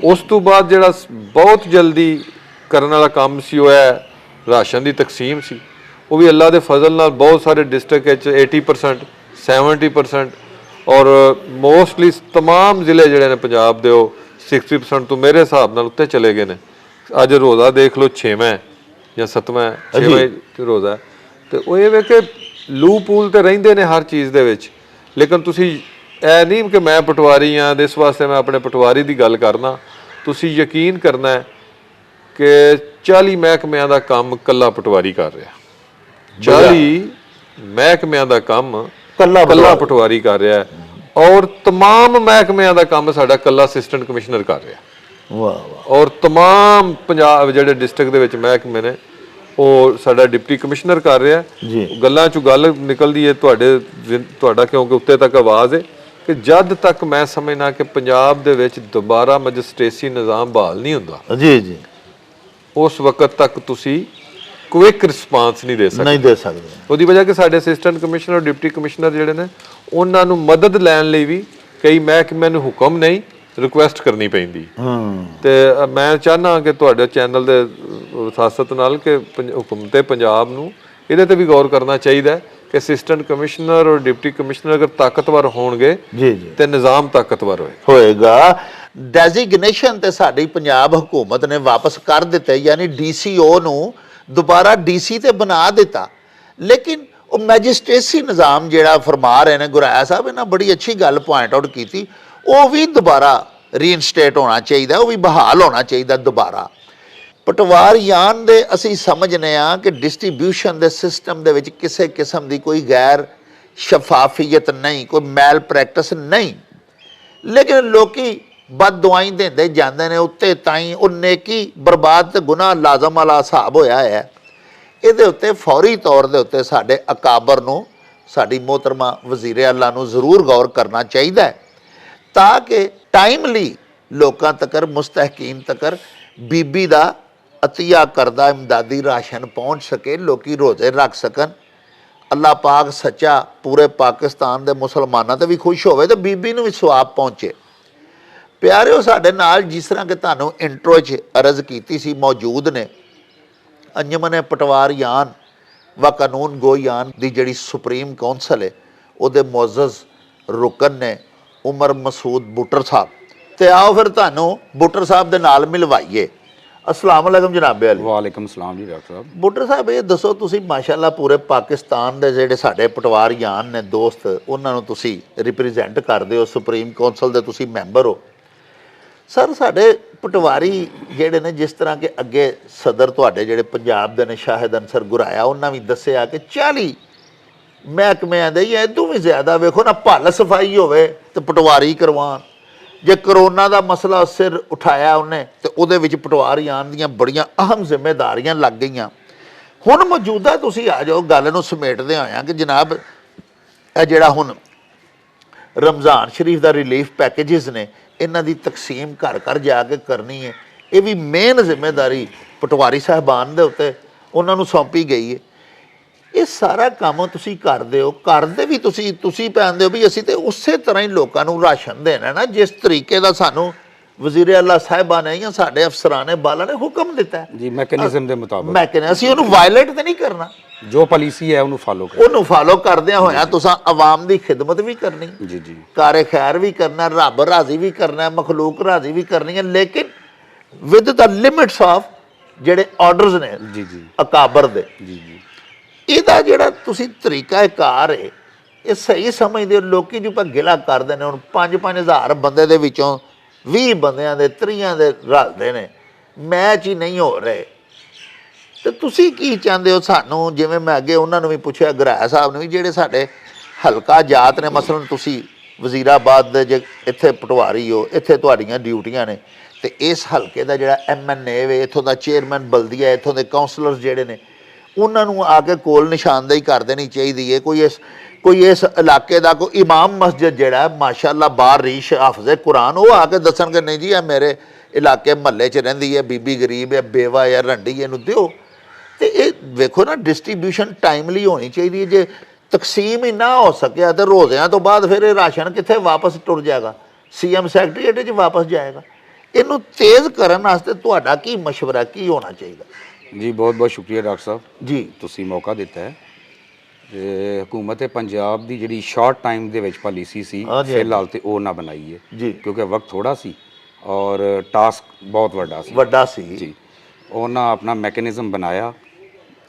ਉਸ ਤੋਂ ਬਾਅਦ ਜਿਹੜਾ ਬਹੁਤ ਜਲਦੀ ਕਰਨ ਵਾਲਾ ਕੰਮ ਸੀ ਉਹ ਹੈ ਰਾਸ਼ਨ ਦੀ ਤਕਸੀਮ ਸੀ। ਉਹ ਵੀ ਅੱਲਾ ਦੇ ਫਜ਼ਲ ਨਾਲ ਬਹੁਤ ਸਾਰੇ ਡਿਸਟ੍ਰਿਕਟ ਵਿੱਚ 80% 70% ਔਰ ਮੋਸਟਲੀ ਤਮਾਮ ਜ਼ਿਲ੍ਹੇ ਜਿਹੜੇ ਨੇ ਪੰਜਾਬ ਦੇ ਉਹ 60% ਤੋਂ ਮੇਰੇ ਹਿਸਾਬ ਨਾਲ ਉੱਤੇ ਚਲੇ ਗਏ ਨੇ। ਅੱਜ ਰੋਜ਼ਾ ਦੇਖ ਲਓ 6ਵਾਂ ਜਾਂ 7ਵਾਂ 6ਵਾਂ ਰੋਜ਼ਾ ਤੇ ਉਹ ਇਹ ਵੇ ਕਿ ਲੂ ਪੂਲ ਤੇ ਰਹਿੰਦੇ ਨੇ ਹਰ ਚੀਜ਼ ਦੇ ਵਿੱਚ। ਲੇਕਿਨ ਤੁਸੀਂ ਇਹ ਨਹੀਂ ਕਿ ਮੈਂ ਪਟਵਾਰੀ ਹਾਂ ਤੇ ਇਸ ਵਾਸਤੇ ਮੈਂ ਆਪਣੇ ਪਟਵਾਰੀ ਦੀ ਗੱਲ ਕਰਨਾ। ਤੁਸੀਂ ਯਕੀਨ ਕਰਨਾ ਹੈ ਕਿ 40 ਮਹਿਕਮਿਆਂ ਦਾ ਕੰਮ ਕੱਲਾ ਪਟਵਾਰੀ ਕਰ ਰਿਹਾ। 40 ਮਹਿਕਮਿਆਂ ਦਾ ਕੰਮ ਕੱਲਾ ਪਟਵਾਰੀ ਕਰ ਰਿਹਾ ਔਰ तमाम ਮਹਿਕਮਿਆਂ ਦਾ ਕੰਮ ਸਾਡਾ ਕੱਲਾ ਅਸਿਸਟੈਂਟ ਕਮਿਸ਼ਨਰ ਕਰ ਰਿਹਾ। ਵਾਹ ਵਾਹ। ਔਰ तमाम ਪੰਜਾਬ ਜਿਹੜੇ ਡਿਸਟ੍ਰਿਕਟ ਦੇ ਵਿੱਚ ਮਹਿਕਮੇ ਨੇ ਉਹ ਸਾਡਾ ਡਿਪਟੀ ਕਮਿਸ਼ਨਰ ਕਰ ਰਿਹਾ। ਗੱਲਾਂ 'ਚੋਂ ਗੱਲ ਨਿਕਲਦੀ ਹੈ ਤੁਹਾਡਾ ਕਿਉਂਕਿ ਉੱਤੇ ਤੱਕ ਆਵਾਜ਼ ਹੈ ਕਿ ਜਦ ਤੱਕ ਮੈਂ ਸਮਝਣਾ ਕਿ ਪੰਜਾਬ ਦੇ ਵਿੱਚ ਦੁਬਾਰਾ ਮੈਜਿਸਟ੍ਰੇਸੀ ਨਿਜ਼ਾਮ ਬਹਾਲ ਨਹੀਂ ਹੁੰਦਾ ਜੀ ਜੀ ਉਸ ਵਕਤ ਤੱਕ ਤੁਸੀਂ ਕੁਇਕ ਰਿਸਪਾਂਸ ਨਹੀਂ ਦੇ ਸਕਦੇ। ਉਹਦੀ ਵਜ੍ਹਾ ਕਿ ਸਾਡੇ ਅਸਿਸਟੈਂਟ ਕਮਿਸ਼ਨਰ ਡਿਪਟੀ ਕਮਿਸ਼ਨਰ ਜਿਹੜੇ ਨੇ ਉਹਨਾਂ ਨੂੰ ਮਦਦ ਲੈਣ ਲਈ ਵੀ ਕਈ ਮਹਿਕਮਿਆਂ ਨੂੰ ਹੁਕਮ ਨਹੀਂ ਰਿਕੁਐਸਟ ਕਰਨੀ ਪੈਂਦੀ। ਤੇ ਮੈਂ ਚਾਹਨਾ ਕਿ ਤੁਹਾਡੇ ਚੈਨਲ ਦੇ ਵਿਸਾਸਤ ਨਾਲ ਕਿ ਹੁਕੂਮਤ ਪੰਜਾਬ ਨੂੰ ਇਹਦੇ ਤੇ ਵੀ ਗੌਰ ਕਰਨਾ ਚਾਹੀਦਾ ਹੈ ਕਿ ਅਸਿਸਟੈਂਟ ਕਮਿਸ਼ਨਰ ਔਰ ਡਿਪਟੀ ਕਮਿਸ਼ਨਰ ਅਗਰ ਤਾਕਤਵਰ ਹੋਣਗੇ ਤੇ ਨਿਜ਼ਾਮ ਤਾਕਤਵਰ ਹੋਏਗਾ। ਡੈਜ਼ਿਗਨੇਸ਼ਨ ਤੇ ਸਾਡੀ ਪੰਜਾਬ ਹਕੂਮਤ ਨੇ ਵਾਪਸ ਕਰ ਦਿੱਤੇ, ਯਾਨੀ ਡੀਸੀਓ ਨੂੰ ਦੁਬਾਰਾ ਡੀਸੀ ਤੇ ਬਣਾ ਦਿੱਤਾ। ਲੇਕਿਨ ਉਹ ਮੈਜਿਸਟ੍ਰੇਸੀ ਨਿਜ਼ਾਮ ਜਿਹੜਾ ਫਰਮਾ ਰਹੇ ਨੇ ਗੁਰਾਇਆ ਸਾਹਿਬ, ਇਹਨਾਂ ਬੜੀ ਅੱਛੀ ਗੱਲ ਪੁਆਇੰਟ ਆਊਟ ਕੀਤੀ, ਉਹ ਵੀ ਦੁਬਾਰਾ ਰੀਇਨਸਟੇਟ ਹੋਣਾ ਚਾਹੀਦਾ, ਉਹ ਵੀ ਬਹਾਲ ਹੋਣਾ ਚਾਹੀਦਾ ਦੁਬਾਰਾ। ਪਟਵਾਰੀਆਂ ਦੇ ਅਸੀਂ ਸਮਝਨੇ ਆ ਕਿ ਡਿਸਟ੍ਰੀਬਿਊਸ਼ਨ ਦੇ ਸਿਸਟਮ ਦੇ ਵਿੱਚ ਕਿਸੇ ਕਿਸਮ ਦੀ ਕੋਈ ਗੈਰ ਸ਼ਫਾਫੀਅਤ ਨਹੀਂ, ਕੋਈ ਮੈਲ ਪ੍ਰੈਕਟਿਸ ਨਹੀਂ, ਲੇਕਿਨ ਲੋਕੀ ਬਦਦੁਆਈ ਦਿੰਦੇ ਜਾਂਦੇ ਨੇ ਉੱਤੇ ਤਾਈਂ ਉਹ ਨੇਕੀ ਬਰਬਾਦ ਤੇ ਗੁਨਾਹ ਲਾਜ਼ਮ ਵਾਲਾ ਹਿਸਾਬ ਹੋਇਆ ਹੈ। ਇਹਦੇ ਉੱਤੇ ਫੌਰੀ ਤੌਰ ਦੇ ਉੱਤੇ ਸਾਡੇ ਅਕਾਬਰ ਨੂੰ, ਸਾਡੀ ਮੋਹਤਰਮਾ ਵਜ਼ੀਰ ਆਲਾ ਨੂੰ ਜ਼ਰੂਰ ਗੌਰ ਕਰਨਾ ਚਾਹੀਦਾ ਹੈ ਤਾਂ ਕਿ ਟਾਈਮਲੀ ਲੋਕਾਂ ਤੱਕ, ਮੁਸਤਹਿਕੀਨ ਤੱਕ ਬੀਬੀ ਦਾ ਅਤੀਆ ਕਰਦਾ ਇਮਦਾਦੀ ਰਾਸ਼ਨ ਪਹੁੰਚ ਸਕੇ, ਲੋਕੀ ਰੋਜ਼ੇ ਰੱਖ ਸਕਣ। ਅੱਲਾ ਪਾਕ ਸੱਚਾ ਪੂਰੇ ਪਾਕਿਸਤਾਨ ਦੇ ਮੁਸਲਮਾਨਾਂ ਤੇ ਵੀ ਖੁਸ਼ ਹੋਵੇ ਤੇ ਬੀਬੀ ਨੂੰ ਵੀ ਸਵਾਬ ਪਹੁੰਚੇ। ਪਿਆਰਿਓ, ਸਾਡੇ ਨਾਲ ਜਿਸ ਤਰ੍ਹਾਂ ਕਿ ਤੁਹਾਨੂੰ ਇੰਟਰੋ 'ਚ ਅਰਜ਼ ਕੀਤੀ ਸੀ ਮੌਜੂਦ ਨੇ ਅੰਜਮਨ ਪਟਵਾਰੀਆਨ व ਕਾਨੂੰਨ ਗੋਇਆਨ ਦੀ ਜਿਹੜੀ ਸੁਪਰੀਮ ਕੌਂਸਲ ਹੈ ਉਹਦੇ ਮੁਅੱਜ਼ਜ਼ ਰੁਕਨ ਨੇ ਉਮਰ ਮਸੂਦ ਬੁੱਟਰ ਸਾਹਿਬ। ਤੇ ਆਓ ਫਿਰ ਤੁਹਾਨੂੰ ਬੁੱਟਰ ਸਾਹਿਬ ਦੇ ਨਾਲ ਮਿਲਵਾਈਏ। अस्सलाम वालेकुम जनाब अली। वालेकुम सलाम जी डॉक्टर साहब। बुट्टर साहब ये दसो तुसी माशाअल्लाह पूरे पाकिस्तान दे जेडे साडे पटवारीयान ने दोस्त उन्हां नूं तुसी रिप्रेजेंट करदे हो, सुप्रीम कौंसल दे तुसी मैंबर हो। सर साडे पटवारी जेडे ने जिस तरह के अगे सदर तुहाडे जेडे पंजाब दे ने शाहिद अंसर गुराया उन्हां भी दस्सिया कि 40 महकमियां दे या इदों भी ज़्यादा वेखो ना भल सफाई होवे ते पटवारी करवाण। जे करोना का मसला सिर उठाया उन्हें तो उहदे विच पटवारीआन दीयां बड़ियां अहम जिम्मेदारियां लग गईयां। हुण मौजूदा तुसीं आ जाओ गल नूं समेटदे होया कि जनाब ये जिहड़ा हुण रमज़ान शरीफ का रिलीफ पैकेजिज ने इन्हां दी तकसीम घर घर जाके करनी है, ये भी मेन जिम्मेदारी पटवारी साहबान दे उत्ते उन्हां नूं सौंपी गई है। ये सारा काम तुसी करदे हो, करदे भी तुसी पैंदे हो भी असीं ते उसे तरह ही लोकां नूं राशन देना ना जिस तरीके दा सानूं वज़ीर आला साहिबा ने या साडे अफसराने बाला ने हुक्म दिता है जी मैकेनिज्म दे मुताबिक। मैकेनिज्म असीं उहनूं वायलेट ते नहीं करना, जो पॉलिसी है उहनूं फॉलो करना, उहनूं फॉलो करदियां होया तुसां आवाम दी खिदमत भी करनी, जी जी कारे खैर भी करना, रब राजी भी करना, मखलूक राजी भी करनी है, लेकिन विद द लिमिट्स ऑफ जेडे ऑर्डर्स ने जी जी अकाबर दे। जी जी ਇਹਦਾ ਜਿਹੜਾ ਤੁਸੀਂ ਤਰੀਕਾ ਕਾਰ ਹੈ ਇਹ ਸਹੀ ਸਮਝਦੇ ਹੋ? ਲੋਕੀ ਜੋ ਗਿਲਾ ਕਰਦੇ ਨੇ ਹੁਣ 5-5000 ਬੰਦੇ ਦੇ ਵਿੱਚੋਂ 20 ਬੰਦਿਆਂ ਦੇ 30 ਦੇ ਰਲਦੇ ਨੇ, ਮੈਚ ਹੀ ਨਹੀਂ ਹੋ ਰਹੇ। ਤੇ ਤੁਸੀਂ ਕੀ ਚਾਹੁੰਦੇ ਹੋ ਸਾਨੂੰ? ਜਿਵੇਂ ਮੈਂ ਅੱਗੇ ਉਹਨਾਂ ਨੂੰ ਵੀ ਪੁੱਛਿਆ, ਗਰਾਇਆ ਸਾਹਿਬ ਨੂੰ ਵੀ, ਜਿਹੜੇ ਸਾਡੇ ਹਲਕਾ ਜਾਤ ਨੇ, ਮਸਲਨ ਤੁਸੀਂ ਵਜ਼ੀਰਾਬਾਦ ਦੇ ਜੇ ਇੱਥੇ ਪਟਵਾਰੀ ਹੋ, ਇੱਥੇ ਤੁਹਾਡੀਆਂ ਡਿਊਟੀਆਂ ਨੇ, ਤੇ ਇਸ ਹਲਕੇ ਦਾ ਜਿਹੜਾ MNA ਵੇ, ਇੱਥੋਂ ਦਾ ਚੇਅਰਮੈਨ ਬਲਦੀਆ, ਇੱਥੋਂ ਦੇ ਕਾਉਂਸਲਰਸ ਜਿਹੜੇ ਨੇ, ਉਹਨਾਂ ਨੂੰ ਆ ਕੇ ਕੋਲ ਨਿਸ਼ਾਨਦੇਹੀ ਕਰ ਦੇਣੀ ਚਾਹੀਦੀ ਹੈ। ਕੋਈ ਇਸ ਇਲਾਕੇ ਦਾ ਕੋਈ ਇਮਾਮ ਮਸਜਿਦ ਜਿਹੜਾ ਮਾਸ਼ਾਅੱਲਾ ਬਾਰ ਰੀਸ਼ ਹਾਫਜ਼ੇ ਕੁਰਾਨ, ਉਹ ਆ ਕੇ ਦੱਸਣਗੇ ਨਹੀਂ ਜੀ ਇਹ ਮੇਰੇ ਇਲਾਕੇ ਮਹੱਲੇ 'ਚ ਰਹਿੰਦੀ ਹੈ, ਬੀਬੀ ਗਰੀਬ ਹੈ, ਬੇਵਾ ਹੈ, ਰੰਡੀ, ਇਹਨੂੰ ਦਿਓ। ਤੇ ਇਹ ਵੇਖੋ ਨਾ, ਡਿਸਟ੍ਰੀਬਿਊਸ਼ਨ ਟਾਈਮਲੀ ਹੋਣੀ ਚਾਹੀਦੀ ਹੈ। ਜੇ ਤਕਸੀਮ ਹੀ ਨਾ ਹੋ ਸਕਿਆ ਤੇ ਰੋਜ਼ਿਆਂ ਤੋਂ ਬਾਅਦ ਫਿਰ ਇਹ ਰਾਸ਼ਨ ਕਿੱਥੇ ਵਾਪਸ ਟੁਰ ਜਾਏਗਾ? CM ਸੈਕਟਰੀਏਟ 'ਚ ਵਾਪਸ ਜਾਏਗਾ। ਇਹਨੂੰ ਤੇਜ਼ ਕਰਨ ਵਾਸਤੇ ਤੁਹਾਡਾ ਕੀ ਮਸ਼ਵਰਾ, ਕੀ ਹੋਣਾ ਚਾਹੀਦਾ? ਜੀ ਬਹੁਤ ਬਹੁਤ ਸ਼ੁਕਰੀਆ ਡਾਕਟਰ ਸਾਹਿਬ ਜੀ, ਤੁਸੀਂ ਮੌਕਾ ਦਿੱਤਾ ਹੈ। ਤੇ ਹਕੂਮਤ ਪੰਜਾਬ ਦੀ ਜਿਹੜੀ ਸ਼ਾਰਟ ਟਾਈਮ ਦੇ ਵਿੱਚ ਪਾਲਿਸੀ ਸੀ ਫਿਲਹਾਲ ਤੇ ਉਹ ਨਾ ਬਣਾਈ ਹੈ ਜੀ, ਕਿਉਂਕਿ ਵਕਤ ਥੋੜਾ ਸੀ ਔਰ ਟਾਸਕ ਬਹੁਤ ਵੱਡਾ ਸੀ ਜੀ। ਉਹਨਾਂ ਆਪਣਾ ਮੈਕੈਨਿਜ਼ਮ ਬਣਾਇਆ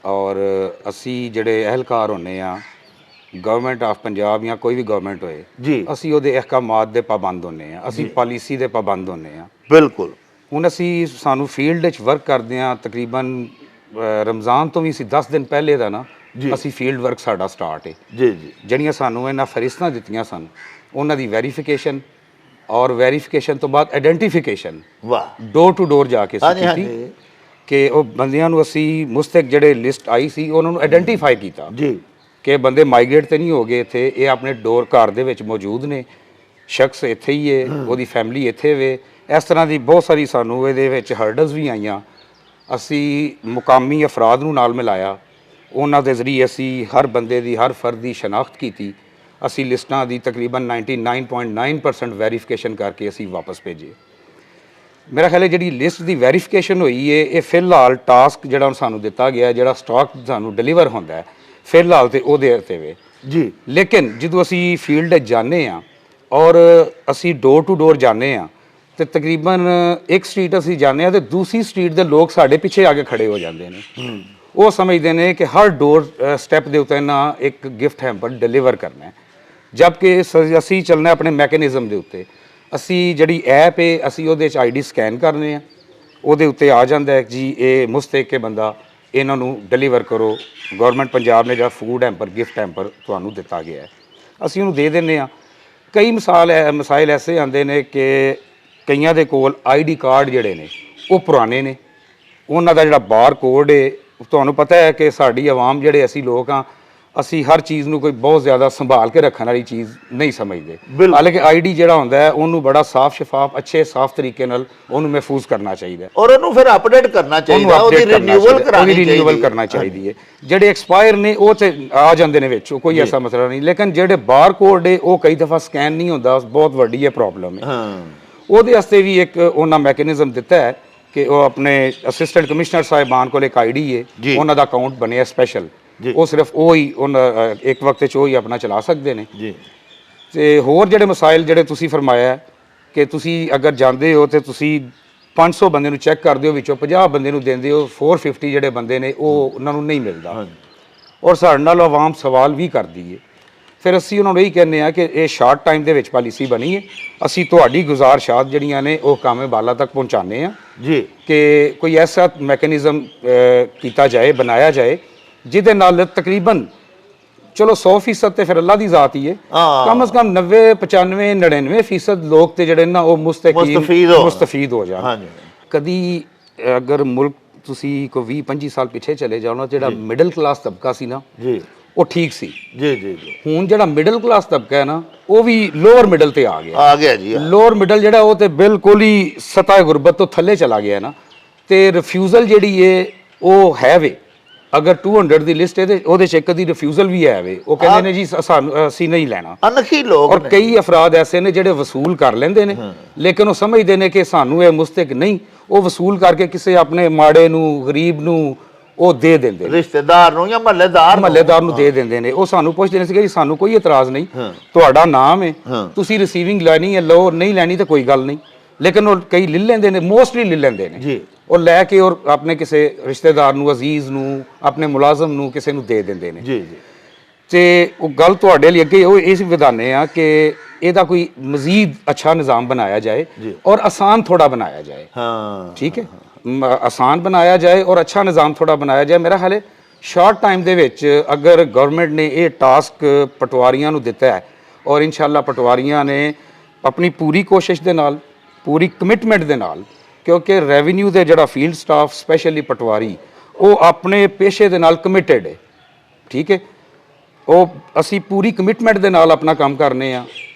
ਔਰ ਅਸੀਂ ਜਿਹੜੇ ਅਹਿਲਕਾਰ ਹੁੰਨੇ ਆ, ਗਵਰਨਮੈਂਟ ਆਫ ਪੰਜਾਬ ਜਾਂ ਕੋਈ ਵੀ ਗਵਰਨਮੈਂਟ ਹੋਏ ਜੀ, ਅਸੀਂ ਉਹਦੇ ਅਹਿਕਾਮਾਤ ਦੇ ਪਾਬੰਦ ਹੁੰਨੇ ਆ, ਅਸੀਂ ਪਾਲਿਸੀ ਦੇ ਪਾਬੰਦ ਹੁੰਨੇ ਆ। ਬਿਲਕੁਲ। ਹੁਣ ਸਾਨੂੰ ਫੀਲਡ ਵਿੱਚ ਵਰਕ ਕਰਦੇ ਆ, ਤਕਰੀਬਨ ਰਮਜ਼ਾਨ ਤੋਂ ਵੀ ਅਸੀਂ 10 ਦਿਨ ਪਹਿਲੇ ਦਾ ਨਾ ਅਸੀਂ ਫੀਲਡ ਵਰਕ ਸਾਡਾ ਸਟਾਰਟ ਹੈ ਜੀ ਜੀ। ਜਿਹੜੀਆਂ ਸਾਨੂੰ ਇਹਨਾਂ ਫਰਿਸਤਾਂ ਦਿੱਤੀਆਂ ਸਨ ਉਹਨਾਂ ਦੀ ਵੈਰੀਫਿਕੇਸ਼ਨ ਔਰ ਵੈਰੀਫਿਕੇਸ਼ਨ ਤੋਂ ਬਾਅਦ ਆਇਡੈਂਟੀਫਿਕੇਸ਼ਨ, ਵਾਹ, ਡੋਰ ਟੂ ਡੋਰ ਜਾ ਕੇ ਅਸੀਂ ਕੀਤੀ ਕਿ ਉਹ ਬੰਦਿਆਂ ਨੂੰ ਅਸੀਂ ਮੁਸਤਕ ਜਿਹੜੇ ਲਿਸਟ ਆਈ ਸੀ ਉਹਨਾਂ ਨੂੰ ਆਇਡੈਂਟੀਫਾਈ ਕੀਤਾ ਜੀ ਕਿ ਬੰਦੇ ਮਾਈਗ੍ਰੇਟ ਤੇ ਨਹੀਂ ਹੋ ਗਏ ਇੱਥੇ, ਇਹ ਆਪਣੇ ਡੋਰ ਘਰ ਦੇ ਵਿੱਚ ਮੌਜੂਦ ਨੇ, ਸ਼ਖਸ ਇੱਥੇ ਹੀ ਹੈ, ਉਹਦੀ ਫੈਮਿਲੀ ਇੱਥੇ ਵੇ। ਇਸ ਤਰ੍ਹਾਂ ਦੀ ਬਹੁਤ ਸਾਰੀ ਸਾਨੂੰ ਇਹਦੇ ਵਿੱਚ ਹਰਡਲਸ ਵੀ ਆਈਆਂ। ਅਸੀਂ ਮੁਕਾਮੀ ਅਫਰਾਦ ਨੂੰ ਨਾਲ ਮਿਲਾਇਆ, ਉਹਨਾਂ ਦੇ ਜ਼ਰੀਏ ਅਸੀਂ ਹਰ ਬੰਦੇ ਦੀ, ਹਰ ਫਰਦ ਦੀ ਸ਼ਨਾਖਤ ਕੀਤੀ। ਅਸੀਂ ਲਿਸਟਾਂ ਦੀ ਤਕਰੀਬਨ 99.9% ਵੈਰੀਫਿਕੇਸ਼ਨ ਕਰਕੇ ਅਸੀਂ ਵਾਪਸ ਭੇਜੇ। ਮੇਰਾ ਖਿਆਲ ਹੈ ਜਿਹੜੀ ਲਿਸਟ ਦੀ ਵੈਰੀਫਿਕੇਸ਼ਨ ਹੋਈ ਹੈ, ਇਹ ਫਿਲਹਾਲ ਟਾਸਕ ਜਿਹੜਾ ਸਾਨੂੰ ਦਿੱਤਾ ਗਿਆ, ਜਿਹੜਾ ਸਟਾਕ ਸਾਨੂੰ ਡਿਲੀਵਰ ਹੁੰਦਾ ਹੈ, ਫਿਲਹਾਲ ਤੇ ਉਹਦੇ ਉੱਤੇ ਵੇ ਜੀ। ਲੇਕਿਨ ਜਦੋਂ ਅਸੀਂ ਫੀਲਡ 'ਚ ਜਾਂਦੇ ਹਾਂ ਔਰ ਅਸੀਂ ਡੋਰ ਟੂ ਡੋਰ ਜਾਂਦੇ ਹਾਂ ਤੇ ਤਕਰੀਬਨ ਇੱਕ ਸਟਰੀਟ ਅਸੀਂ ਜਾਂਦੇ ਹਾਂ ਤੇ ਦੂਸਰੀ ਸਟਰੀਟ ਦੇ ਲੋਕ ਸਾਡੇ ਪਿੱਛੇ ਆ ਕੇ ਖੜੇ ਹੋ ਜਾਂਦੇ ਨੇ। ਉਹ ਸਮਝਦੇ ਨੇ ਕਿ ਹਰ ਡੋਰ ਸਟੈਪ ਦੇ ਉੱਤੇ ਨਾ ਇੱਕ ਗਿਫਟ ਹੈਂਪਰ ਡਿਲੀਵਰ ਕਰਨਾ ਹੈ, ਜਦਕਿ ਅਸੀਂ ਚੱਲਣਾ ਆਪਣੇ ਮੈਕੈਨਿਜ਼ਮ ਦੇ ਉੱਤੇ। ਅਸੀਂ ਜਿਹੜੀ ਐਪ ਹੈ ਅਸੀਂ ਉਹਦੇ 'ਚ ID ਸਕੈਨ ਕਰਨੇ ਆ, ਉਹਦੇ ਉੱਤੇ ਆ ਜਾਂਦਾ ਹੈ ਜੀ ਇਹ ਮੁਸਤਹਿਕ ਬੰਦਾ, ਇਹਨਾਂ ਨੂੰ ਡਿਲੀਵਰ ਕਰੋ। ਗਵਰਨਮੈਂਟ ਪੰਜਾਬ ਨੇ ਜਿਹੜਾ ਫੂਡ ਹੈਂਪਰ, ਗਿਫਟ ਹੈਂਪਰ ਤੁਹਾਨੂੰ ਦਿੱਤਾ ਗਿਆ ਹੈ, ਅਸੀਂ ਉਹਨੂੰ ਦੇ ਦਿੰਦੇ ਹਾਂ। ਕਈ ਮਸਾਇਲ ਐਸੇ ਆਉਂਦੇ ਨੇ ਕਿ ਕਈਆਂ ਦੇ ਕੋਲ ID ਕਾਰਡ ਜਿਹੜੇ ਨੇ ਉਹ ਪੁਰਾਣੇ ਨੇ, ਉਹਨਾਂ ਦਾ ਜਿਹੜਾ ਬਾਰ ਕੋਡ ਹੈ, ਤੁਹਾਨੂੰ ਪਤਾ ਹੈ ਕਿ ਸਾਡੀ ਆਵਾਮ ਜਿਹੜੇ ਅਸੀਂ ਲੋਕ ਹਾਂ, ਅਸੀਂ ਹਰ ਚੀਜ਼ ਨੂੰ ਕੋਈ ਬਹੁਤ ਜ਼ਿਆਦਾ ਸੰਭਾਲ ਕੇ ਰੱਖਣ ਵਾਲੀ ਚੀਜ਼ ਨਹੀਂ ਸਮਝਦੇ। ਹਾਲਾਂਕਿ ID ਜਿਹੜਾ ਹੁੰਦਾ ਹੈ ਉਹਨੂੰ ਬੜਾ ਸਾਫ਼ ਸ਼ਫਾਫ, ਅੱਛੇ ਸਾਫ਼ ਤਰੀਕੇ ਨਾਲ ਉਹਨੂੰ ਮਹਿਫੂਜ਼ ਕਰਨਾ ਚਾਹੀਦਾ ਹੈ ਔਰ ਉਹਨੂੰ ਫਿਰ ਅਪਡੇਟ ਕਰਨਾ ਚਾਹੀਦਾ, ਉਹਦੀ ਰਿਨਿਊਅਲ ਕਰਨਾ ਚਾਹੀਦੀ ਹੈ। ਜਿਹੜੇ ਐਕਸਪਾਇਰ ਨੇ ਉਹ ਤੇ ਆ ਜਾਂਦੇ ਨੇ ਵਿੱਚ, ਕੋਈ ਐਸਾ ਮਸਲਾ ਨਹੀਂ। ਲੇਕਿਨ ਜਿਹੜੇ ਬਾਰ ਕੋਡ ਹੈ ਉਹ ਕਈ ਦਫਾ ਸਕੈਨ ਨਹੀਂ ਹੁੰਦਾ, ਬਹੁਤ ਵੱਡੀ ਇਹ ਪ੍ਰੋਬਲਮ ਹੈ। ਉਹਦੇ ਵਾਸਤੇ ਵੀ ਇੱਕ ਉਹਨਾਂ ਮੈਕੈਨਿਜ਼ਮ ਦਿੱਤਾ ਹੈ ਕਿ ਉਹ ਆਪਣੇ ਅਸਿਸਟੈਂਟ ਕਮਿਸ਼ਨਰ ਸਾਹਿਬਾਨ ਕੋਲ ਇੱਕ ID ਹੈ, ਉਹਨਾਂ ਦਾ ਅਕਾਊਂਟ ਬਣਿਆ ਸਪੈਸ਼ਲ, ਉਹ ਸਿਰਫ ਉਹ ਹੀ ਇੱਕ ਵਕਤ 'ਚ ਉਹ ਹੀ ਆਪਣਾ ਚਲਾ ਸਕਦੇ ਨੇ ਜੀ। ਤੇ ਹੋਰ ਜਿਹੜੇ ਮਸਾਇਲ ਜਿਹੜੇ ਤੁਸੀਂ ਫਰਮਾਇਆ ਕਿ ਤੁਸੀਂ ਅਗਰ ਜਾਂਦੇ ਹੋ ਤੇ ਤੁਸੀਂ 500 ਬੰਦੇ ਨੂੰ ਚੈੱਕ ਕਰਦੇ ਹੋ, ਵਿੱਚੋਂ 50 ਬੰਦੇ ਨੂੰ ਦਿੰਦੇ ਹੋ, 450 ਜਿਹੜੇ ਬੰਦੇ ਨੇ ਉਹ ਉਹਨਾਂ ਨੂੰ ਨਹੀਂ ਮਿਲਦਾ ਔਰ ਸਾਡੇ ਨਾਲ ਆਵਾਮ ਸਵਾਲ ਵੀ ਕਰਦੀ ਹੈ। ਫਿਰ ਅਸੀਂ ਉਹਨਾਂ ਨੂੰ ਇਹੀ ਕਹਿੰਦੇ ਆ ਕਿ ਇਹ ਸ਼ਾਰਟ ਟਾਈਮ ਦੇ ਵਿੱਚ ਪਾਲਿਸੀ ਬਣੀ ਹੈ, ਅਸੀਂ ਤੁਹਾਡੀ ਗੁਜ਼ਾਰਿਸ਼ਾਤ ਜਿਹੜੀਆਂ ਨੇ ਉਹ ਕਾਮੇ ਬਾਲਾ ਤੱਕ ਪਹੁੰਚਾਉਂਦੇ ਹਾਂ ਜੀ ਕਿ ਕੋਈ ਐਸਾ ਮੈਕੈਨਿਜ਼ਮ ਕੀਤਾ ਜਾਏ, ਬਣਾਇਆ ਜਾਏ ਜਿਹਦੇ ਨਾਲ ਤਕਰੀਬਨ ਚਲੋ 100% ਤੇ ਫਿਰ ਅੱਲਾ ਦੀ ਜ਼ਾਤ ਹੀ ਹੈ, ਕਮ ਸੇ ਕਮ 90 95 99% ਲੋਕ ਤੇ ਜਿਹੜੇ ਨਾ ਉਹ ਮੁਸਤਫੀਦ ਹੋ ਜਾਣ। ਕਦੀ ਅਗਰ ਮੁਲਕ ਤੁਸੀਂ ਕੋਈ 20 25 ਸਾਲ ਪਿੱਛੇ ਚਲੇ ਜਾਓ ਨਾ, ਜਿਹੜਾ ਮਿਡਲ ਕਲਾਸ ਤਬਕਾ ਸੀ ਨਾ ਜੀ ਉਹ ਠੀਕ ਸੀ ਜੀ ਜੀ ਜੀ। ਹੁਣ ਜਿਹੜਾ ਮਿਡਲ ਕਲਾਸ ਤਬਕਾ ਹੈ ਨਾ ਉਹ ਵੀ ਲੋਅਰ ਮਿਡਲ ਤੇ ਆ ਗਿਆ ਜੀ। ਲੋਅਰ ਮਿਡਲ ਜਿਹੜਾ ਉਹ ਤੇ ਬਿਲਕੁਲ ਹੀ ਸਤਹ ਗੁਰਬਤ ਤੋਂ ਥੱਲੇ ਚਲਾ ਗਿਆ ਨਾ। ਤੇ ਰਿਫਿਊਜ਼ਲ ਜਿਹੜੀ ਹੈ ਉਹ ਹੈ ਵੇ, ਅਗਰ 200 ਦੀ ਲਿਸਟ ਹੈ ਤੇ ਉਹਦੇ 'ਚ ਇੱਕ ਦੀ ਰਿਫਿਊਜ਼ਲ ਵੀ ਹੈ ਵੇ, ਉਹ ਕਹਿੰਦੇ ਨੇ ਜੀ ਸਾਨੂੰ ਅਸੀਂ ਨਹੀਂ ਲੈਣਾ। ਅਨਖੀ ਲੋਕ ਔਰ ਕਈ ਅਫਰਾਦ ਐਸੇ ਨੇ ਜਿਹੜੇ ਵਸੂਲ ਕਰ ਲੈਂਦੇ ਨੇ, ਲੇਕਿਨ ਉਹ ਸਮਝਦੇ ਨੇ ਕਿ ਸਾਨੂੰ ਇਹ ਮੁਸਤਹਿਕ ਨਹੀਂ, ਉਹ ਵਸੂਲ ਕਰਕੇ ਕਿਸੇ ਆਪਣੇ ਮਾੜੇ ਨੂੰ, ਗਰੀਬ ਨੂੰ ਉਹ ਦੇ ਦਿੰਦੇ ਨੇ, ਰਿਸ਼ਤੇਦਾਰ ਨੂੰ ਜਾਂ ਮਹੱਲੇਦਾਰ ਨੂੰ ਦੇ ਦਿੰਦੇ ਨੇ। ਉਹ ਸਾਨੂੰ ਪੁੱਛਦੇ ਨੇ ਸੀ ਜੀ ਸਾਨੂੰ ਕੋਈ ਇਤਰਾਜ਼ ਨਹੀਂ, ਤੁਹਾਡਾ ਨਾਮ ਹੈ, ਤੁਸੀਂ ਰਿਸੀਵਿੰਗ ਲੈਣੀ ਹੈ ਲਓ, ਨਹੀਂ ਲੈਣੀ ਤਾਂ ਕੋਈ ਗੱਲ ਨਹੀਂ। ਲੇਕਿਨ ਉਹ ਕਈ ਲੈ ਲੈਂਦੇ ਨੇ, ਮੋਸਟਲੀ ਲੈ ਲੈਂਦੇ ਨੇ। ਉਹ ਲੈ ਕੇ ਔਰ ਆਪਣੇ ਕਿਸੇ ਰਿਸ਼ਤੇਦਾਰ ਨੂੰ, ਅਜ਼ੀਜ਼ ਨੂੰ, ਆਪਣੇ ਮੁਲਾਜ਼ਮ ਨੂੰ, ਕਿਸੇ ਨੂੰ ਦੇ ਦਿੰਦੇ ਨੇ। ਜੀ ਤੇ ਉਹ ਗੱਲ ਤੁਹਾਡੇ ਲਈ ਅੱਗੇ ਉਹ ਇਸ ਵਿਧਾਨੇ ਆ ਕਿ ਇਹਦਾ ਕੋਈ ਮਜ਼ੀਦ ਅੱਛਾ ਨਿਜ਼ਾਮ ਬਣਾਇਆ ਜਾਏ ਔਰ ਆਸਾਨ ਥੋੜਾ ਬਣਾਇਆ ਜਾਏ। ਹਾਂ ਠੀਕ ਹੈ, ਆਸਾਨ ਬਣਾਇਆ ਜਾਏ ਔਰ ਅੱਛਾ ਨਿਜ਼ਾਮ ਥੋੜਾ ਬਣਾਇਆ ਜਾਏ। ਮੇਰਾ ਖਿਆਲ ਹੈ ਸ਼ਾਰਟ ਟਾਈਮ ਦੇ ਵਿੱਚ ਅਗਰ ਗਵਰਨਮੈਂਟ ਨੇ ਇਹ ਟਾਸਕ ਪਟਵਾਰੀਆਂ ਨੂੰ ਦਿੱਤਾ ਹੈ ਔਰ ਇਨਸ਼ਾਅੱਲਾ ਪਟਵਾਰੀਆਂ ਨੇ ਆਪਣੀ ਪੂਰੀ ਕੋਸ਼ਿਸ਼ ਦੇ ਨਾਲ, ਪੂਰੀ ਕਮਿਟਮੈਂਟ ਦੇ ਨਾਲ, ਕਿਉਂਕਿ ਰੈਵਨਿਊ ਦੇ ਜਿਹੜਾ ਫੀਲਡ ਸਟਾਫ ਸਪੈਸ਼ਲੀ ਪਟਵਾਰੀ ਉਹ ਆਪਣੇ ਪੇਸ਼ੇ ਦੇ ਨਾਲ ਕਮਿਟਡ ਹੈ। ਠੀਕ ਹੈ, ਉਹ ਅਸੀਂ ਪੂਰੀ ਕਮਿਟਮੈਂਟ ਦੇ ਨਾਲ ਆਪਣਾ ਕੰਮ ਕਰਨੇ ਆ।